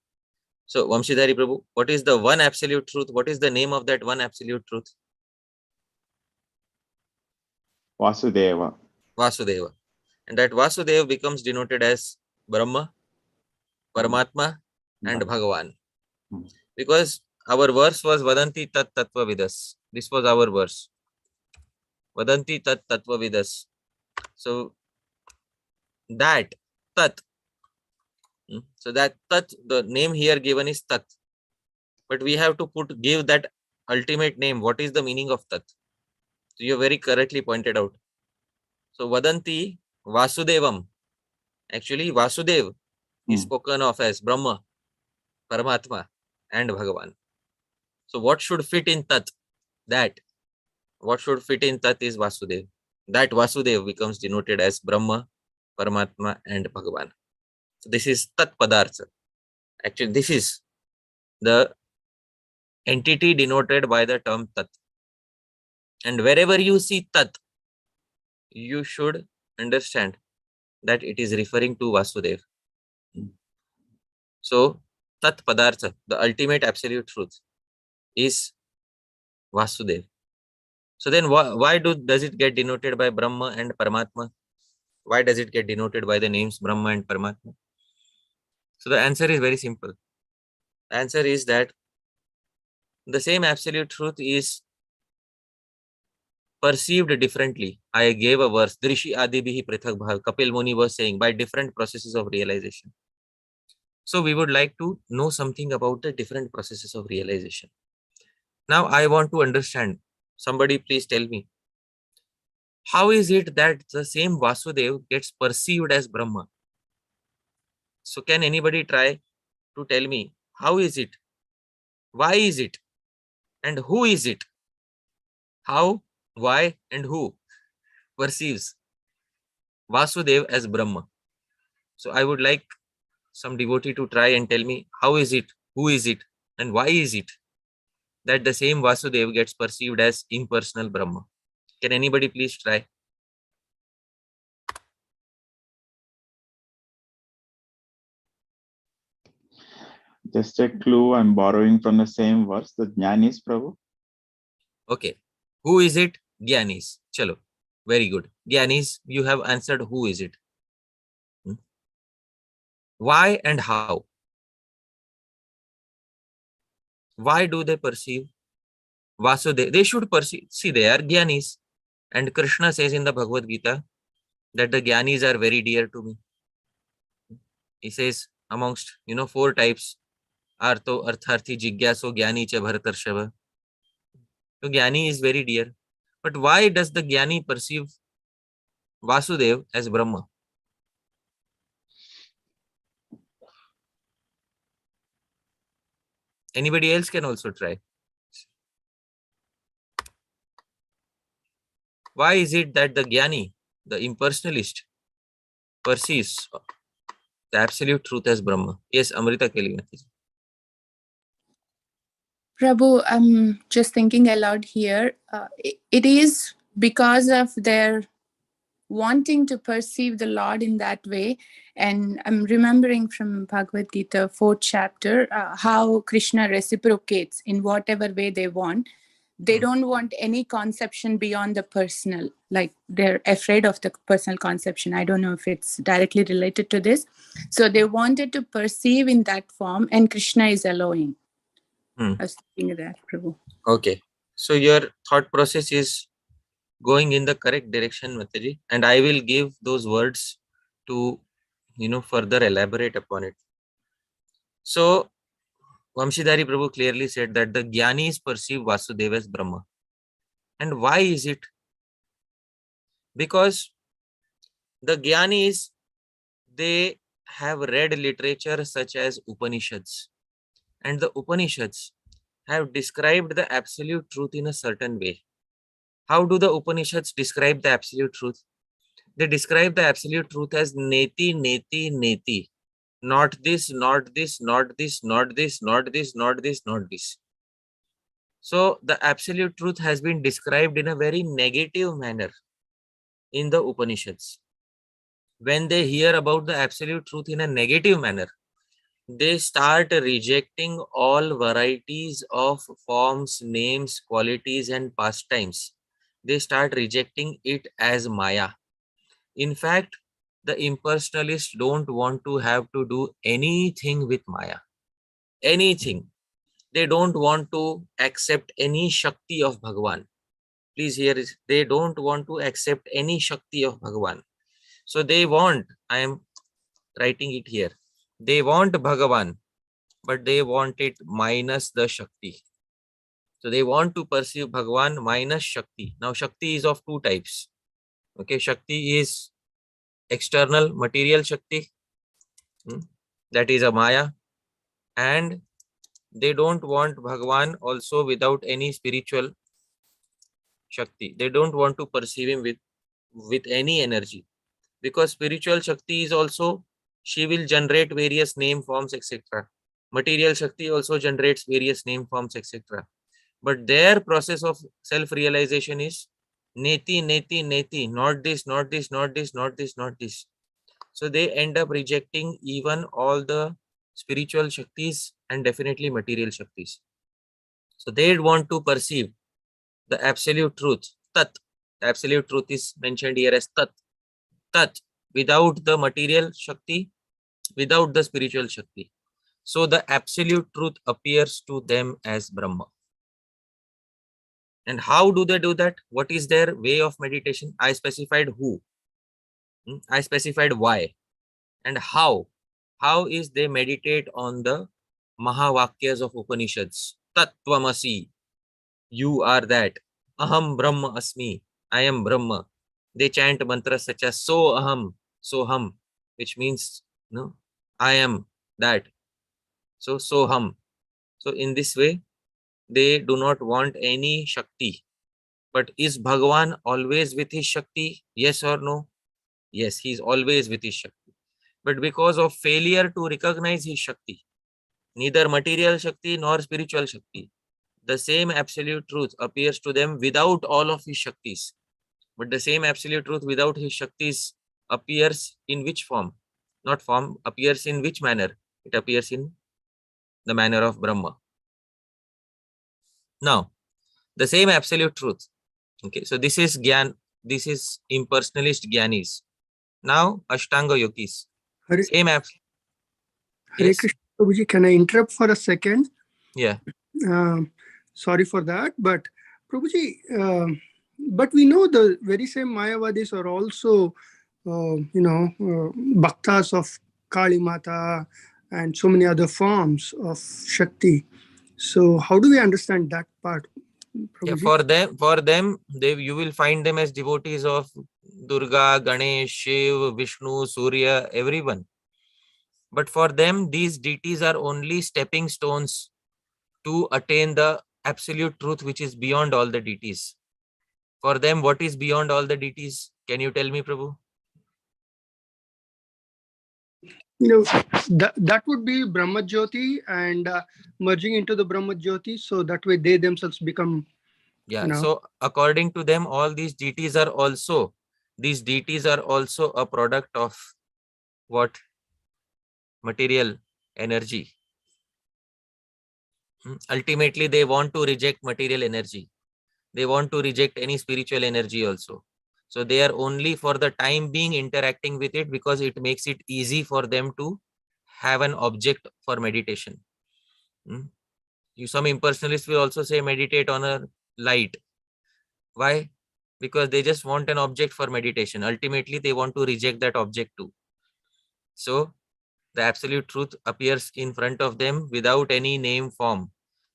So, Vamshidhari Prabhu, what is the one absolute truth? What is the name of that one absolute truth? Vasudeva. Vasudeva. And that Vasudeva becomes denoted as Brahma, Paramatma, and Bhagavan. Because our verse was Vadanti Tat Tattva Vidas. This was our verse. Vadanti Tat Tattva Vidas. So, that Tat. So that Tat, the name here given is Tat. But we have to give that ultimate name. What is the meaning of Tat? So you very correctly pointed out. So Vadanti Vasudevam. Actually, Vasudev is spoken of as Brahma, Paramatma, and Bhagavan. So what should fit in Tat? That. What should fit in Tat is Vasudev. That Vasudev becomes denoted as Brahma, Paramatma, and Bhagavan. So this is Tat Padartha. Actually, this is the entity denoted by the term Tat. And wherever you see Tat, you should understand that it is referring to Vasudev. So, Tat Padartha, the ultimate absolute truth, is Vasudev. So then why does it get denoted by Brahma and Paramatma? Why does it get denoted by the names Brahma and Paramatma? So the answer is very simple. The answer is that the same absolute truth is perceived differently. I gave a verse, Drishi Adibihi Prithak Bhav. Kapil Muni was saying, by different processes of realization. So we would like to know something about the different processes of realization. Now I want to understand. Somebody please tell me. How is it that the same Vasudev gets perceived as Brahma? So can anybody try to tell me, how is it? Why is it? And who is it? How, why, and who perceives Vasudev as Brahma? So I would like some devotee to try and tell me, how is it, who is it, and why is it that the same Vasudev gets perceived as impersonal Brahma? Can anybody please try? Just a clue, I'm borrowing from the same verse, the Gyani's Prabhu. Okay. Who is it? Gyanis. Chalo. Very good. Gyanis, you have answered who is it. Why and how? Why do they perceive Vasudev? They should perceive. See, they are Gyanis. And Krishna says in the Bhagavad Gita that the Gyanis are very dear to me. He says amongst, 4 types. Artho, Artharthi, Jigyaso, Gyani, Cha, Bharatarshava. So Gyani is very dear. But why does the Gyani perceive Vasudev as Brahma? Anybody else can also try. Why is it that the Gyani, the impersonalist, perceives the absolute truth as Brahma? Yes, Amrita Kelimati. Prabhu, I'm just thinking aloud here. It is because of their wanting to perceive the Lord in that way. And I'm remembering from Bhagavad Gita, 4th chapter, how Krishna reciprocates in whatever way they want. They don't want any conception beyond the personal, like they're afraid of the personal conception. I don't know if it's directly related to this. So they wanted to perceive in that form, and Krishna is allowing. I was thinking of that, Prabhu. Okay. So your thought process is going in the correct direction, Mataji, and I will give those words to, further elaborate upon it. So Vamshidhari Prabhu clearly said that the Gyanis perceive Vasudeva as Brahma. And why is it? Because the Gyanis, they have read literature such as Upanishads. And the Upanishads have described the absolute truth in a certain way. How do the Upanishads describe the absolute truth? They describe the absolute truth as neti, neti, neti. Not this, not this, not this, not this, not this, not this, not this. So the absolute truth has been described in a very negative manner in the Upanishads. When they hear about the absolute truth in a negative manner, they start rejecting all varieties of forms, names, qualities, and pastimes. They start rejecting it as Maya. In fact, the impersonalists don't want to have to do anything with Maya. Anything. They don't want to accept any Shakti of Bhagavan. Please hear this. They don't want to accept any Shakti of Bhagavan. So they want, I am writing it here, they want Bhagavan, but they want it minus the Shakti. So they want to perceive Bhagavan minus Shakti. Now Shakti is of two types. Okay, Shakti is external material Shakti. That is a Maya. And they don't want Bhagavan also without any spiritual Shakti. They don't want to perceive him with any energy. Because spiritual Shakti is also, she will generate various name forms, etc. Material Shakti also generates various name forms, etc. But their process of self-realization is neti, neti, neti, not this, not this, not this, not this, not this. So they end up rejecting even all the spiritual Shaktis and definitely material Shaktis. So they want to perceive the absolute truth, Tat. The absolute truth is mentioned here as Tat. Tat, without the material Shakti, without the spiritual Shakti. So the absolute truth appears to them as Brahma. And how do they do that? What is their way of meditation? I specified who. I specified why. And how. How is they meditate on the Mahavakyas of Upanishads? Tattvamasi. You are that. Aham Brahma Asmi. I am Brahma. They chant mantras such as So Aham, Soham, which means no, I am that. So Soham. So in this way, they do not want any Shakti. But is Bhagavan always with his Shakti? Yes or no? Yes, he is always with his Shakti. But because of failure to recognize his Shakti, neither material Shakti nor spiritual Shakti, the same absolute truth appears to them without all of his Shaktis. But the same absolute truth without his Shaktis appears in which form? Not form, appears in which manner? It appears in the manner of Brahma. Now, the same absolute truth. Okay, so this is Gyan, this is impersonalist Gyanis. Now, Ashtanga Yogis. Hare, same app. Hare Yes. Krishna, Prabhuji, can I interrupt for a second? Yeah. Sorry for that, but Prabhuji, but we know the very same Mayavadis are also, bhaktas of Kali Mata and so many other forms of Shakti. So how do we understand that part, Yeah, Prabhuji? for them, you will find them as devotees of Durga, Ganesh, Shiv, Vishnu, Surya, everyone. But for them, these deities are only stepping stones to attain the absolute truth which is beyond all the deities. For them, what is beyond all the deities? Can you tell me, Prabhu? That would be Brahma Jyoti and merging into the Brahma Jyoti, so that way they themselves become. Yeah. So according to them, all these deities are also a product of what? Material energy. Ultimately, they want to reject material energy. They want to reject any spiritual energy also. So they are only for the time being interacting with it because it makes it easy for them to have an object for meditation. Some impersonalists will also say meditate on a light. Why? Because they just want an object for meditation. Ultimately, they want to reject that object too. So the absolute truth appears in front of them without any name, form.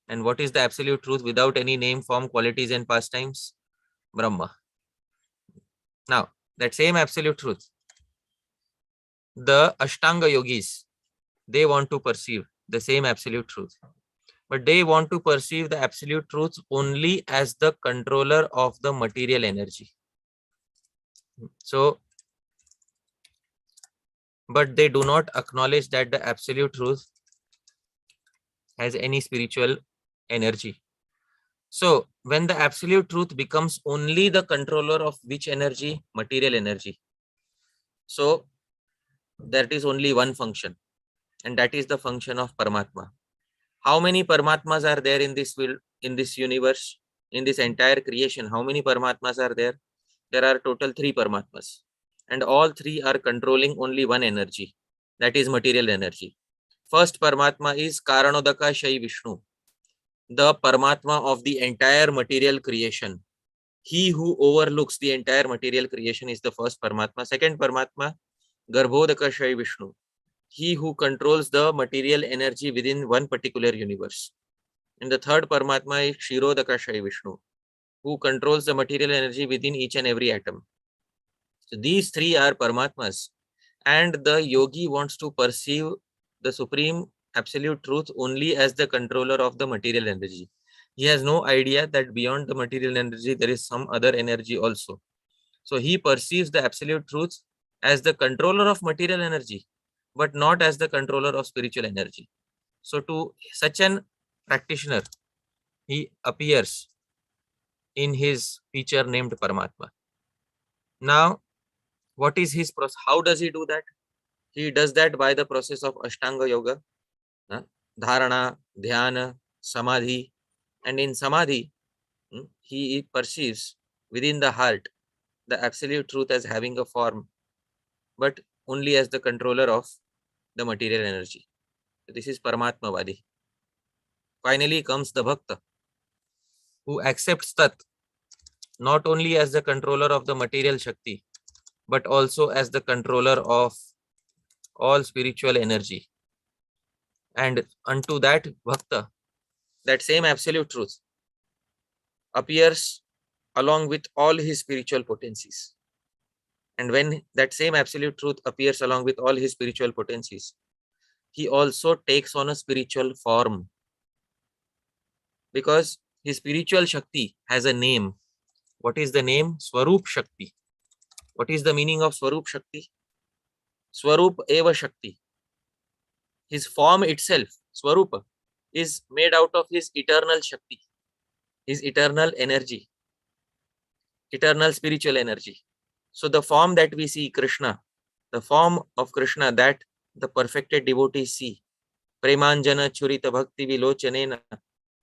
And what is the absolute truth without any name, form, qualities and pastimes? Brahma. Now, that same absolute truth, the Ashtanga yogis, they want to perceive the same absolute truth. But they want to perceive the absolute truth only as the controller of the material energy. So, but they do not acknowledge that the absolute truth has any spiritual energy. So, when the absolute truth becomes only the controller of which energy? Material energy. So, that is only one function, and that is the function of Paramatma. How many Paramatmas are there in this world, in this universe, in this entire creation? How many Paramatmas are there? There are total 3 Paramatmas, and all 3 are controlling only one energy, that is material energy. First Paramatma is Karanodaka Shai Vishnu, the Paramatma of the entire material creation. He who overlooks the entire material creation is the first Paramatma. Second Paramatma, Garbhodaka Shai Vishnu, he who controls the material energy within one particular universe. And the third Paramatma is Kshirodaka Shai Vishnu, who controls the material energy within each and every atom. So these 3 are Paramatmas, and the yogi wants to perceive the supreme absolute truth only as the controller of the material energy. He has no idea that beyond the material energy there is some other energy also. So he perceives the absolute truth as the controller of material energy, but not as the controller of spiritual energy. So to such an practitioner, he appears in his feature named Paramatma. Now, what is his process? How does he do that? He does that by the process of Ashtanga Yoga, Dharana, Dhyana, Samadhi. And in Samadhi, he perceives within the heart the absolute truth as having a form, but only as the controller of the material energy. So this is Paramatma Vadi. Finally comes the Bhakta, who accepts Tat not only as the controller of the material Shakti, but also as the controller of all spiritual energy. And unto that Bhakta, that same absolute truth appears along with all his spiritual potencies. And when that same absolute truth appears along with all his spiritual potencies, he also takes on a spiritual form, because his spiritual Shakti has a name. What is the name? Swarup Shakti. What is the meaning of Swarup Shakti? Swarup Eva Shakti. His form itself, Swarupa, is made out of his eternal Shakti, his eternal energy, eternal spiritual energy. So the form that we see, Krishna, the form of Krishna that the perfected devotees see, Premanjana Churita Bhakti Vilochanena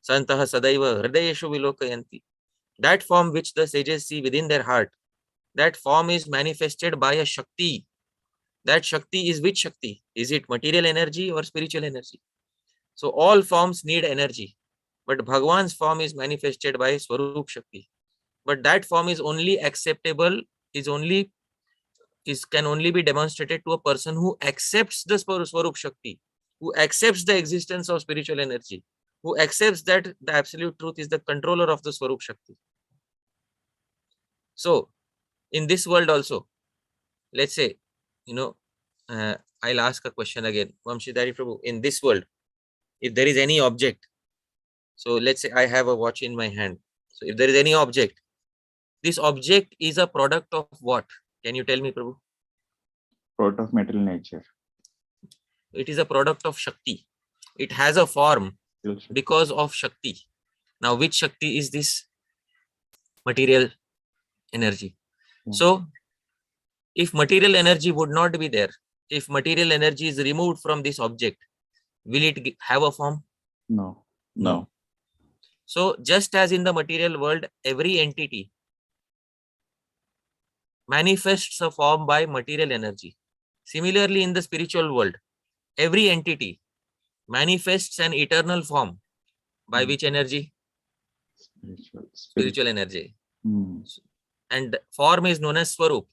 Santaha Sadaiva Hridayeshu Vilokayanti, that form which the sages see within their heart, that form is manifested by a Shakti. That Shakti is which Shakti? Is it material energy or spiritual energy? So all forms need energy, but Bhagavan's form is manifested by Swarup Shakti. But that form is only acceptable, can only be demonstrated to a person who accepts the Swarup Shakti, who accepts the existence of spiritual energy, who accepts that the absolute truth is the controller of the Swarup Shakti. So in this world also, let's say, I'll ask a question again. Vamshidhari Prabhu, in this world, if there is any object So let's say I have a watch in my hand. So if there is any object, this object is a product of what? Can you tell me, Prabhu? Product of material nature. It is a product of Shakti. It has a form because of Shakti. Now, which Shakti is this? Material energy. So, if material energy would not be there, if material energy is removed from this object, will it have a form? No. No. So, just as in the material world, every entity manifests a form by material energy. Similarly, in the spiritual world, every entity manifests an eternal form by which energy? Spiritual energy. And form is known as Swarup.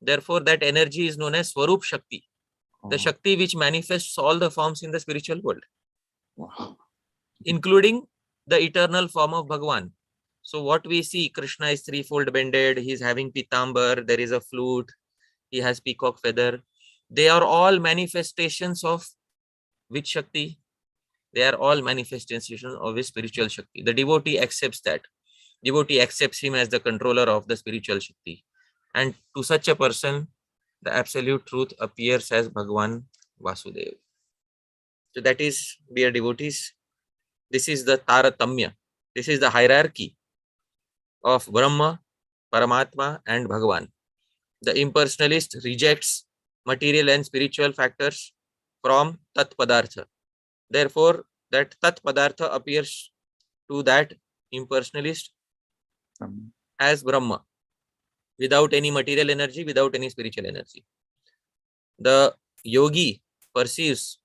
Therefore, that energy is known as Swarup Shakti, the Shakti which manifests all the forms in the spiritual world, including the eternal form of Bhagavan. So what we see, Krishna is threefold bended, he is having pitambar, there is a flute, he has peacock feather. They are all manifestations of which Shakti? They are all manifestations of his spiritual Shakti. The devotee accepts that. Devotee accepts him as the controller of the spiritual Shakti. And to such a person, the absolute truth appears as Bhagavan Vasudeva. So that is, dear devotees, this is the Taratamya. This is the hierarchy of Brahma, Paramatma and Bhagavan. The impersonalist rejects material and spiritual factors from Tat Padartha. Therefore, that Tat Padartha appears to that impersonalist as Brahma, without any material energy, without any spiritual energy. The yogi perceives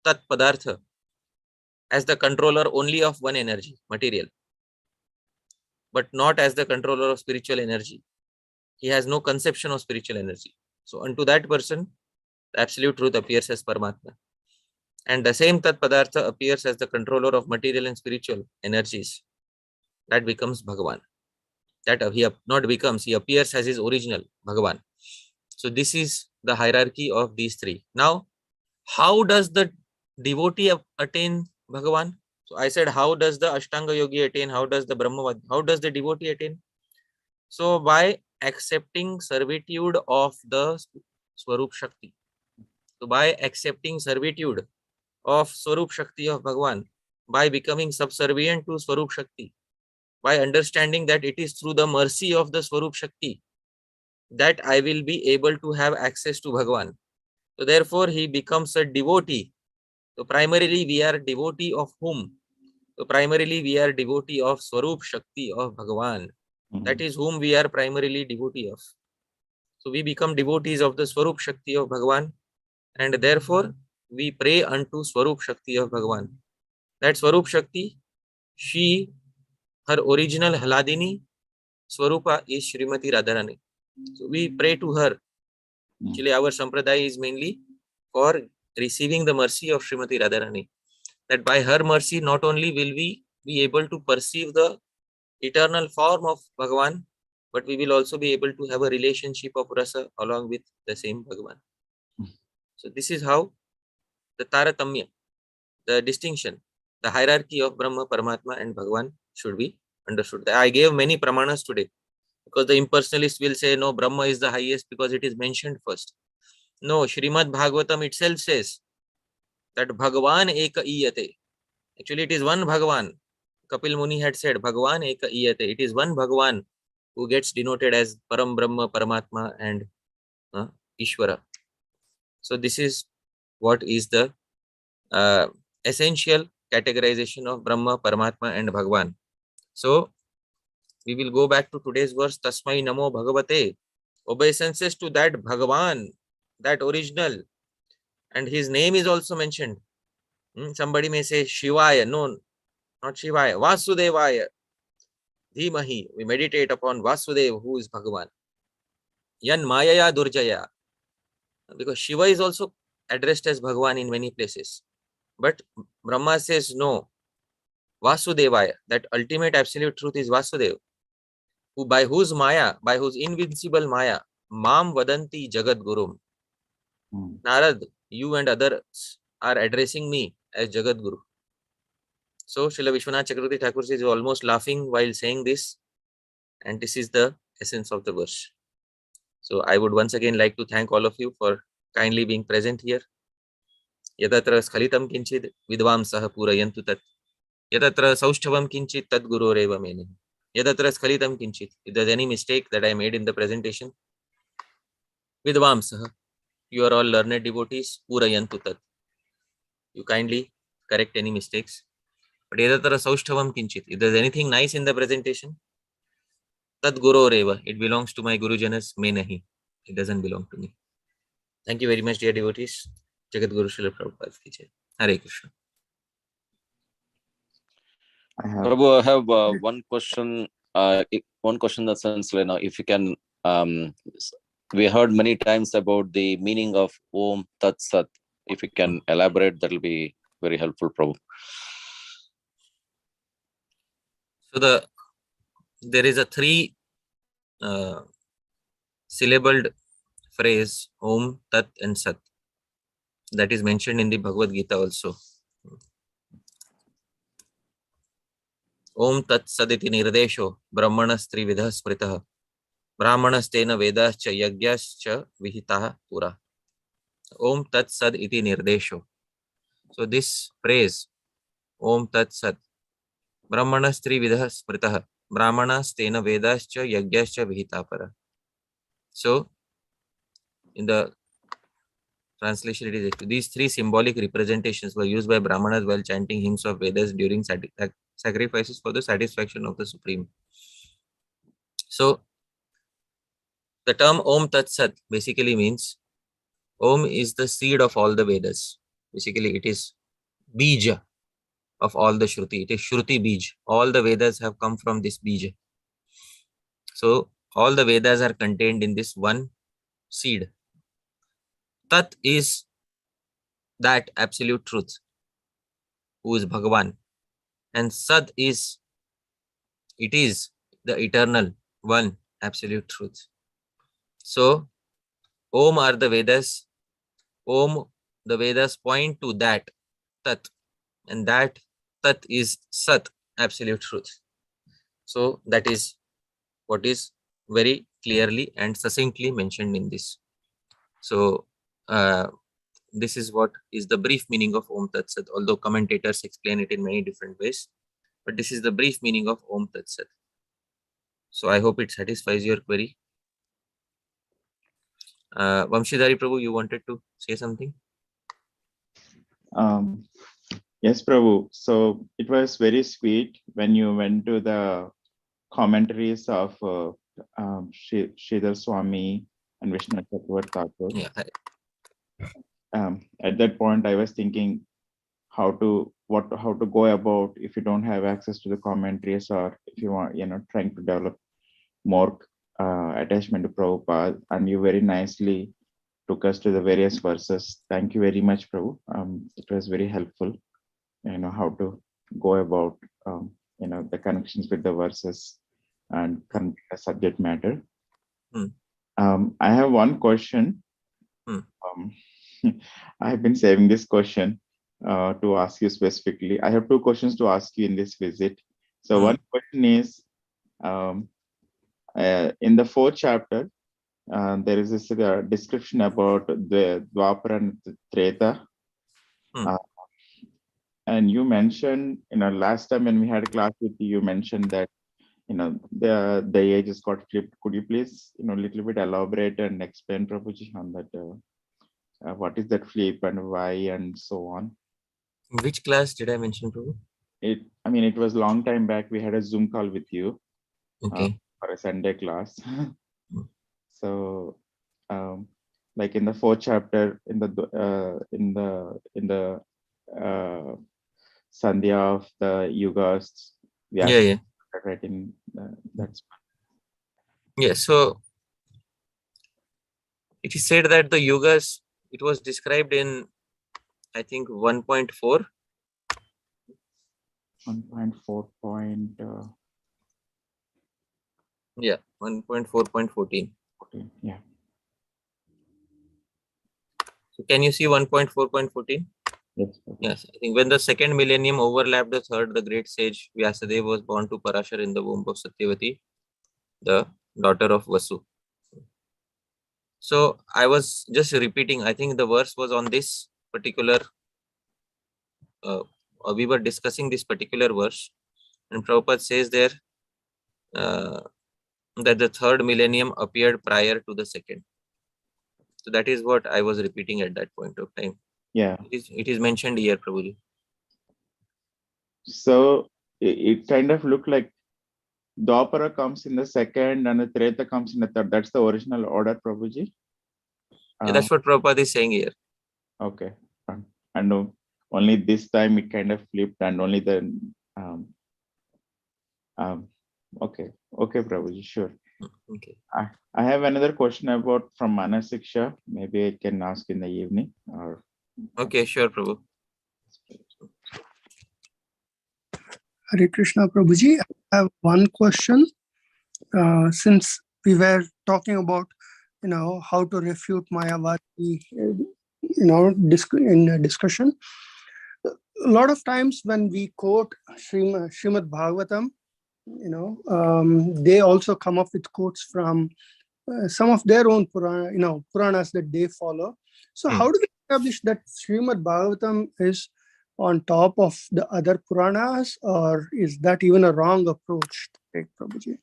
Tat Padartha as the controller only of one energy, material, but not as the controller of spiritual energy. He has no conception of spiritual energy. So unto that person, the absolute truth appears as Paramatma. And the same Tat Padartha appears as the controller of material and spiritual energies. That becomes Bhagavan. That he not becomes, he appears as his original Bhagavan. So this is the hierarchy of these three. Now, how does the devotee attain Bhagavan? So I said, how does the Ashtanga Yogi attain? How does the Brahmavad? How does the devotee attain? So by accepting servitude of the Swarup Shakti. So by accepting servitude of Swarup Shakti of Bhagavan, by becoming subservient to Swarup Shakti, by understanding that it is through the mercy of the Swarup Shakti that I will be able to have access to Bhagavan. So therefore he becomes a devotee. So primarily we are devotee of whom? So primarily we are devotee of Swarup Shakti of Bhagavan. That is whom we are primarily devotee of. So we become devotees of the Swarup Shakti of Bhagavan, and therefore we pray unto Swarup Shakti of Bhagavan. That Swarup Shakti, she, her original Hladini Swarupa is Srimati Radharani. So we pray to her. Actually, our Sampradaya is mainly for receiving the mercy of Srimati Radharani. That by her mercy, not only will we be able to perceive the eternal form of Bhagavan, but we will also be able to have a relationship of rasa along with the same Bhagavan. So this is how the Taratamya, the distinction, the hierarchy of Brahma, Paramatma and Bhagavan should be understood. I gave many pramanas today, because the impersonalists will say, no, Brahma is the highest because it is mentioned first. No, Srimad Bhagavatam itself says that Bhagavan eka iyate. Actually, it is one Bhagavan. Kapil Muni had said, Bhagavan eka iyate. It is one Bhagavan who gets denoted as Param Brahma, Paramatma and Ishvara. So this is what is the essential categorization of Brahma, Paramatma and Bhagavan. So we will go back to today's verse, Tasmai Namo Bhagavate. Obeisances to that Bhagavan, that original, and his name is also mentioned. Somebody may say Shivaya. No, not Shivaya. Vasudevaya. Dhimahi. We meditate upon Vasudeva, who is Bhagavan. Yan Mayaya Durjaya. Because Shiva is also addressed as Bhagavan in many places. But Brahma says no. Vasudevaya. That ultimate absolute truth is Vasudeva. Who by whose Maya, by whose invincible Maya, Mam Vadanti Jagat Gurum. Narad, you and others are addressing me as Jagat Guru. So Srila Vishwanath Chakravarti Thakur is almost laughing while saying this, and this is the essence of the verse. So I would once again like to thank all of you for kindly being present here. Yadatra Skalitam Kinchid Vidvam Saha Purayantu Tat. Yadatra Saushthavam Kinchit Tad Guru Reva Mene. Yadatra Skalitam Kinchit. If there's any mistake that I made in the presentation, Vidvam Saha, you are all learned devotees, Purayantu Tat. You kindly correct any mistakes. But Yadatra Saushthavam Kinchit. If there's anything nice in the presentation, Tad Guru Reva, it belongs to my Guru Janas, me nahi. It doesn't belong to me. Thank you very much, dear devotees. Jagat Guru Srila Prabhupada ki jai. Hare Krishna. Prabhu, I have one question. One question in the sense, if you can, we heard many times about the meaning of Om Tat Sat. If you can elaborate, that will be very helpful, Prabhu. So there is a 3 syllabled phrase Om, Tat and Sat that is mentioned in the Bhagavad Gita also. Om Tat Saditi Nirdesho Brahmanas Trividha Smritaha Brahmanastena Vedascha Yagyascha Vihitaha Pura. Om Tat Sad iti Nirdesho. So this phrase Om Tat Sat Brahmanas Trividha Smritaha Brahmanastena Vedascha Yagyascha Vihita Para. So in the translation, it is these 3 symbolic representations were used by Brahmanas while chanting hymns of Vedas during sacrifices for the satisfaction of the Supreme. So the term Om Tat Sat basically means Om is the seed of all the Vedas. Basically, it is Bija of all the Shruti. It is Shruti Bij. All the Vedas have come from this Bija. So all the Vedas are contained in this one seed. Tat is that absolute truth, who is Bhagavan. And Sat is, it is the eternal one absolute truth. So Om are the Vedas. Om, the Vedas point to that Tat, and that Tat is Sat, absolute truth. So that is what is very clearly and succinctly mentioned in this. So this is what is the brief meaning of Om Tat Sat, although commentators explain it in many different ways. But this is the brief meaning of Om Tat Sat. So I hope it satisfies your query. Vamshidhari Prabhu, you wanted to say something? Yes, Prabhu. So it was very sweet when you went to the commentaries of Sridhar Swami and Vishnu Chakravarti Thakur. Yeah. At that point, I was thinking how to go about if you don't have access to the commentaries, or if you want, trying to develop more attachment to Prabhupada, and you very nicely took us to the various verses. Thank you very much, Prabhu. It was very helpful. How to go about the connections with the verses and the subject matter. I have one question. I have been saving this question to ask you specifically. I have 2 questions to ask you in this visit. So one question is, in the 4th chapter, there is this description about the Dwapara and Treta. And you mentioned, last time when we had a class with you, you mentioned that, the ages got flipped. Could you please, little bit elaborate and explain, Prabhuji, on that? What is that flip and why and so on? Which class did I mention, Prabhu? It was a long time back. We had a Zoom call with you. Okay. For a Sunday class. So, like in the 4th chapter, in the Sandhya of the Yugas, right in that's so it is said that the Yugas, it was described in, I think, 1.4. 1.4. Yeah, 1.4.14. Okay, yeah. So can you see 1.4.14? Yes. Yes, I think when the second millennium overlapped the third, the great sage Vyasadeva was born to Parashar in the womb of Satyavati, the daughter of Vasu. So I was just repeating, I think the verse was on this particular, we were discussing this particular verse, and Prabhupada says there that the third millennium appeared prior to the second. So that is what I was repeating at that point of time. Yeah. It is mentioned here, Prabhuji. So it kind of looked like Dwapara comes in the second and the Treta comes in the third. That's the original order, Prabhuji. Yeah, that's what Prabhupada is saying here. Okay. And only this time it kind of flipped, and only the okay, Prabhuji, sure. Okay. I have another question about from Manasiksha. Maybe I can ask in the evening. Or okay, sure, Prabhu. Hare Krishna, Prabhuji. I have one question. Since we were talking about, how to refute Mayavadi, in a discussion, a lot of times when we quote Srimad Bhagavatam, they also come up with quotes from some of their own Puranas that they follow. So how do we establish that Srimad Bhagavatam is on top of the other Puranas, or is that even a wrong approach to take, Prabhuji?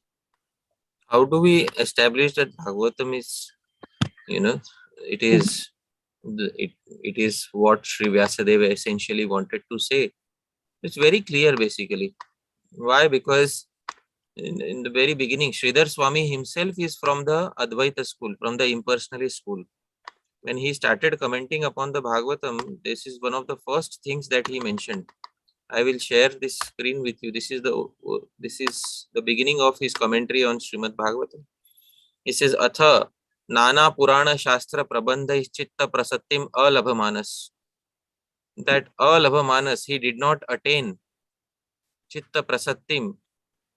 How do we establish that Bhagavatam is, it is it is what Sri Vyasadeva essentially wanted to say. It's very clear, basically. Why? Because in the very beginning, Sridhar Swami himself is from the Advaita school, from the impersonalist school. When he started commenting upon the Bhagavatam, this is one of the first things that he mentioned. I will share this screen with you. This is the beginning of his commentary on Srimad Bhagavatam. He says, Atha Nana Purana Shastra Prabandha Chitta Prasattim Alabhamanas. That Alabhamanas, he did not attain Chitta Prasattim,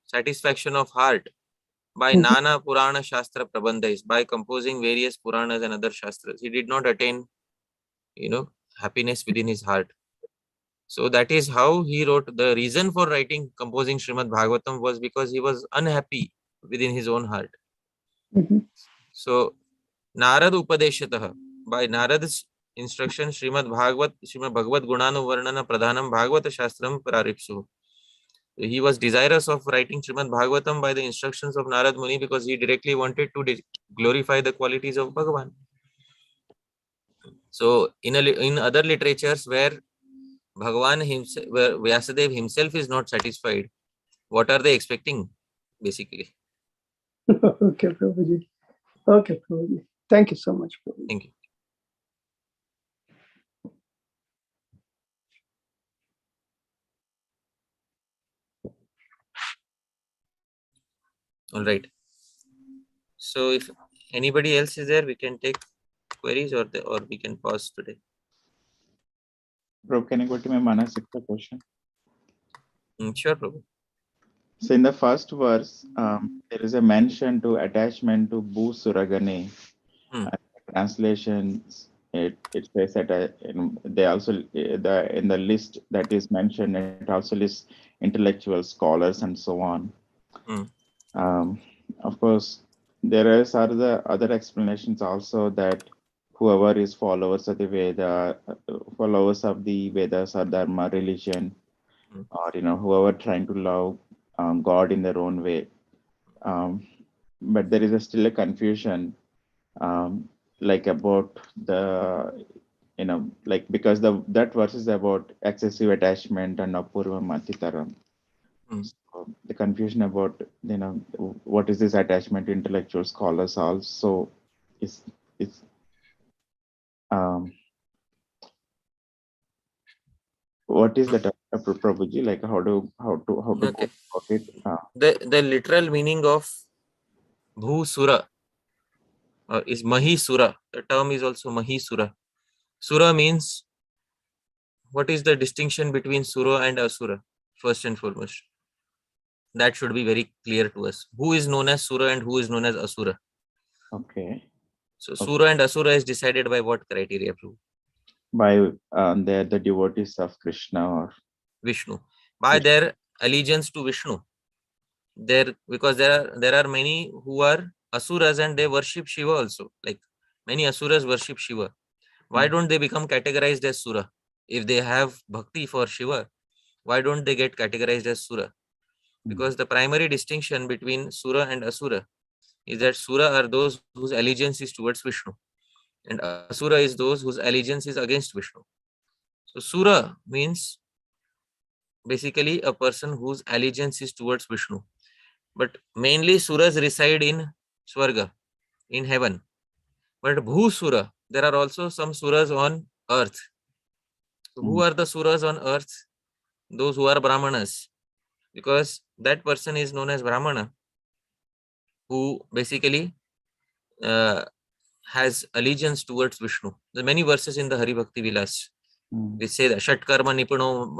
satisfaction of heart, by Nana Purana Shastra Prabandhais, by composing various Puranas and other Shastras. He did not attain, happiness within his heart. So that is how he wrote. The reason for composing Srimad Bhagavatam was because he was unhappy within his own heart. So Narad Upadeshataha, by Narad's instruction, Srimad Bhagavad Gunanu Varnana Pradhanam Bhagavata Shastram Praripsu. He was desirous of writing Srimad Bhagavatam by the instructions of Narad Muni because he directly wanted to glorify the qualities of Bhagavan. So in other literatures where Bhagavan himself, where Vyasadeva himself is not satisfied, what are they expecting, basically? Okay, Prabhuji. Okay, Prabhuji. Thank you so much, Prabhuji. Thank you. All right. So if anybody else is there, we can take queries, or we can pause today. Bro, can I go to my Manasiksha question? Sure, Prabhu. So in the first verse, there is a mention to attachment to Bhu Suragane. Translations, it says that they also in the list that is mentioned, it also lists intellectual scholars and so on. Of course, there is other explanations also that whoever is followers of the Vedas or Dharma religion, or whoever trying to love God in their own way, but there is still a confusion, like about the because that verse is about excessive attachment and apurva matitaram. So the confusion about what is this attachment, intellectual scholars also is what is that, Prabhuji? Like how to Okay. go about it? The literal meaning of Bhu Sura is Mahi Sura. The term is also Mahi Sura. Sura means, what is the distinction between Sura and Asura? First and foremost, that should be very clear to us. Who is known as Sura and who is known as Asura? Okay. So Sura and Asura is decided by what criteria, Prabhu? By they're the devotees of Krishna or Vishnu. By their allegiance to Vishnu. Because there are many who are asuras and they worship Shiva also. Like many asuras worship Shiva. Why don't they become categorized as Sura? If they have bhakti for Shiva, why don't they get categorized as Sura? Because the primary distinction between Sura and Asura is that Sura are those whose allegiance is towards Vishnu, and Asura is those whose allegiance is against Vishnu. So Sura means basically a person whose allegiance is towards Vishnu. But mainly Suras reside in Swarga, in heaven. But Bhusura, there are also some Suras on earth. So who are the Suras on earth? Those who are Brahmanas. Because that person is known as Brahmana, who basically has allegiance towards Vishnu. There are many verses in the Hari Bhakti Vilas which say that Shat Karma Nipuno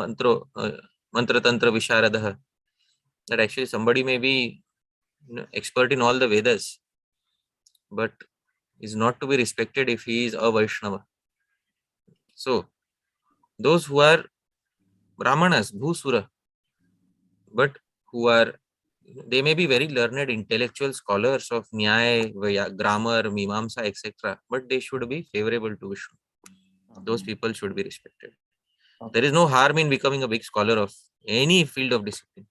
Mantra Tantra Visharadaha. That actually somebody may be expert in all the Vedas, but is not to be respected if he is a Vaishnava. So those who are Brahmanas, Bhusura, but who are, they may be very learned intellectual scholars of Nyaya, grammar, Mimamsa, etc., but they should be favorable to Vishnu. Those people should be respected. There is no harm in becoming a big scholar of any field of discipline,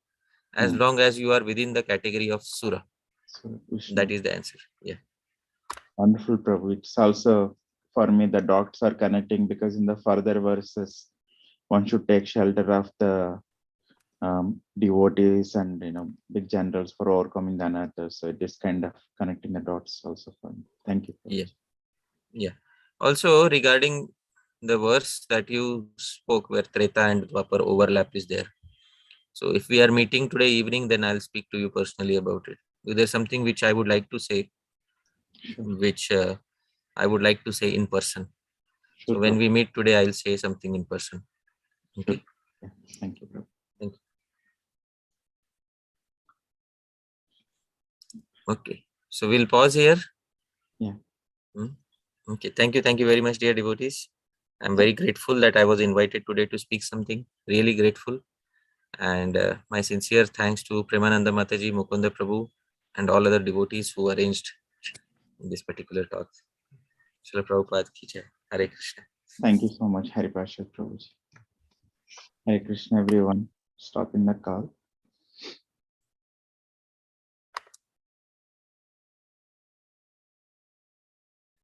as long as you are within the category of Sura. That is the answer. Yeah. Wonderful, Prabhu. It's also, for me, the dots are connecting because in the further verses, one should take shelter of the devotees and big generals for overcoming the anathas. So it is kind of connecting the dots also for me. Thank you. Yeah. Yeah. Also, regarding the verse that you spoke where Treta and Dwapar overlap is there. So if we are meeting today evening, then I'll speak to you personally about it. There's something which I would like to say, which I would like to say in person. So when we meet today, I'll say something in person. Okay. Yeah. Thank you, Prabhu. Thank you. Okay. So we'll pause here. Yeah. Okay. Thank you. Thank you very much, dear devotees. I'm very grateful that I was invited today to speak something. Really grateful. And my sincere thanks to Premananda Mataji, Mukunda Prabhu, and all other devotees who arranged this particular talk. Srila Prabhupada ki jai. Hare Krishna. Thank you so much, Hari Parshad Prabhuji. Hare Krishna, everyone. Stop in the call.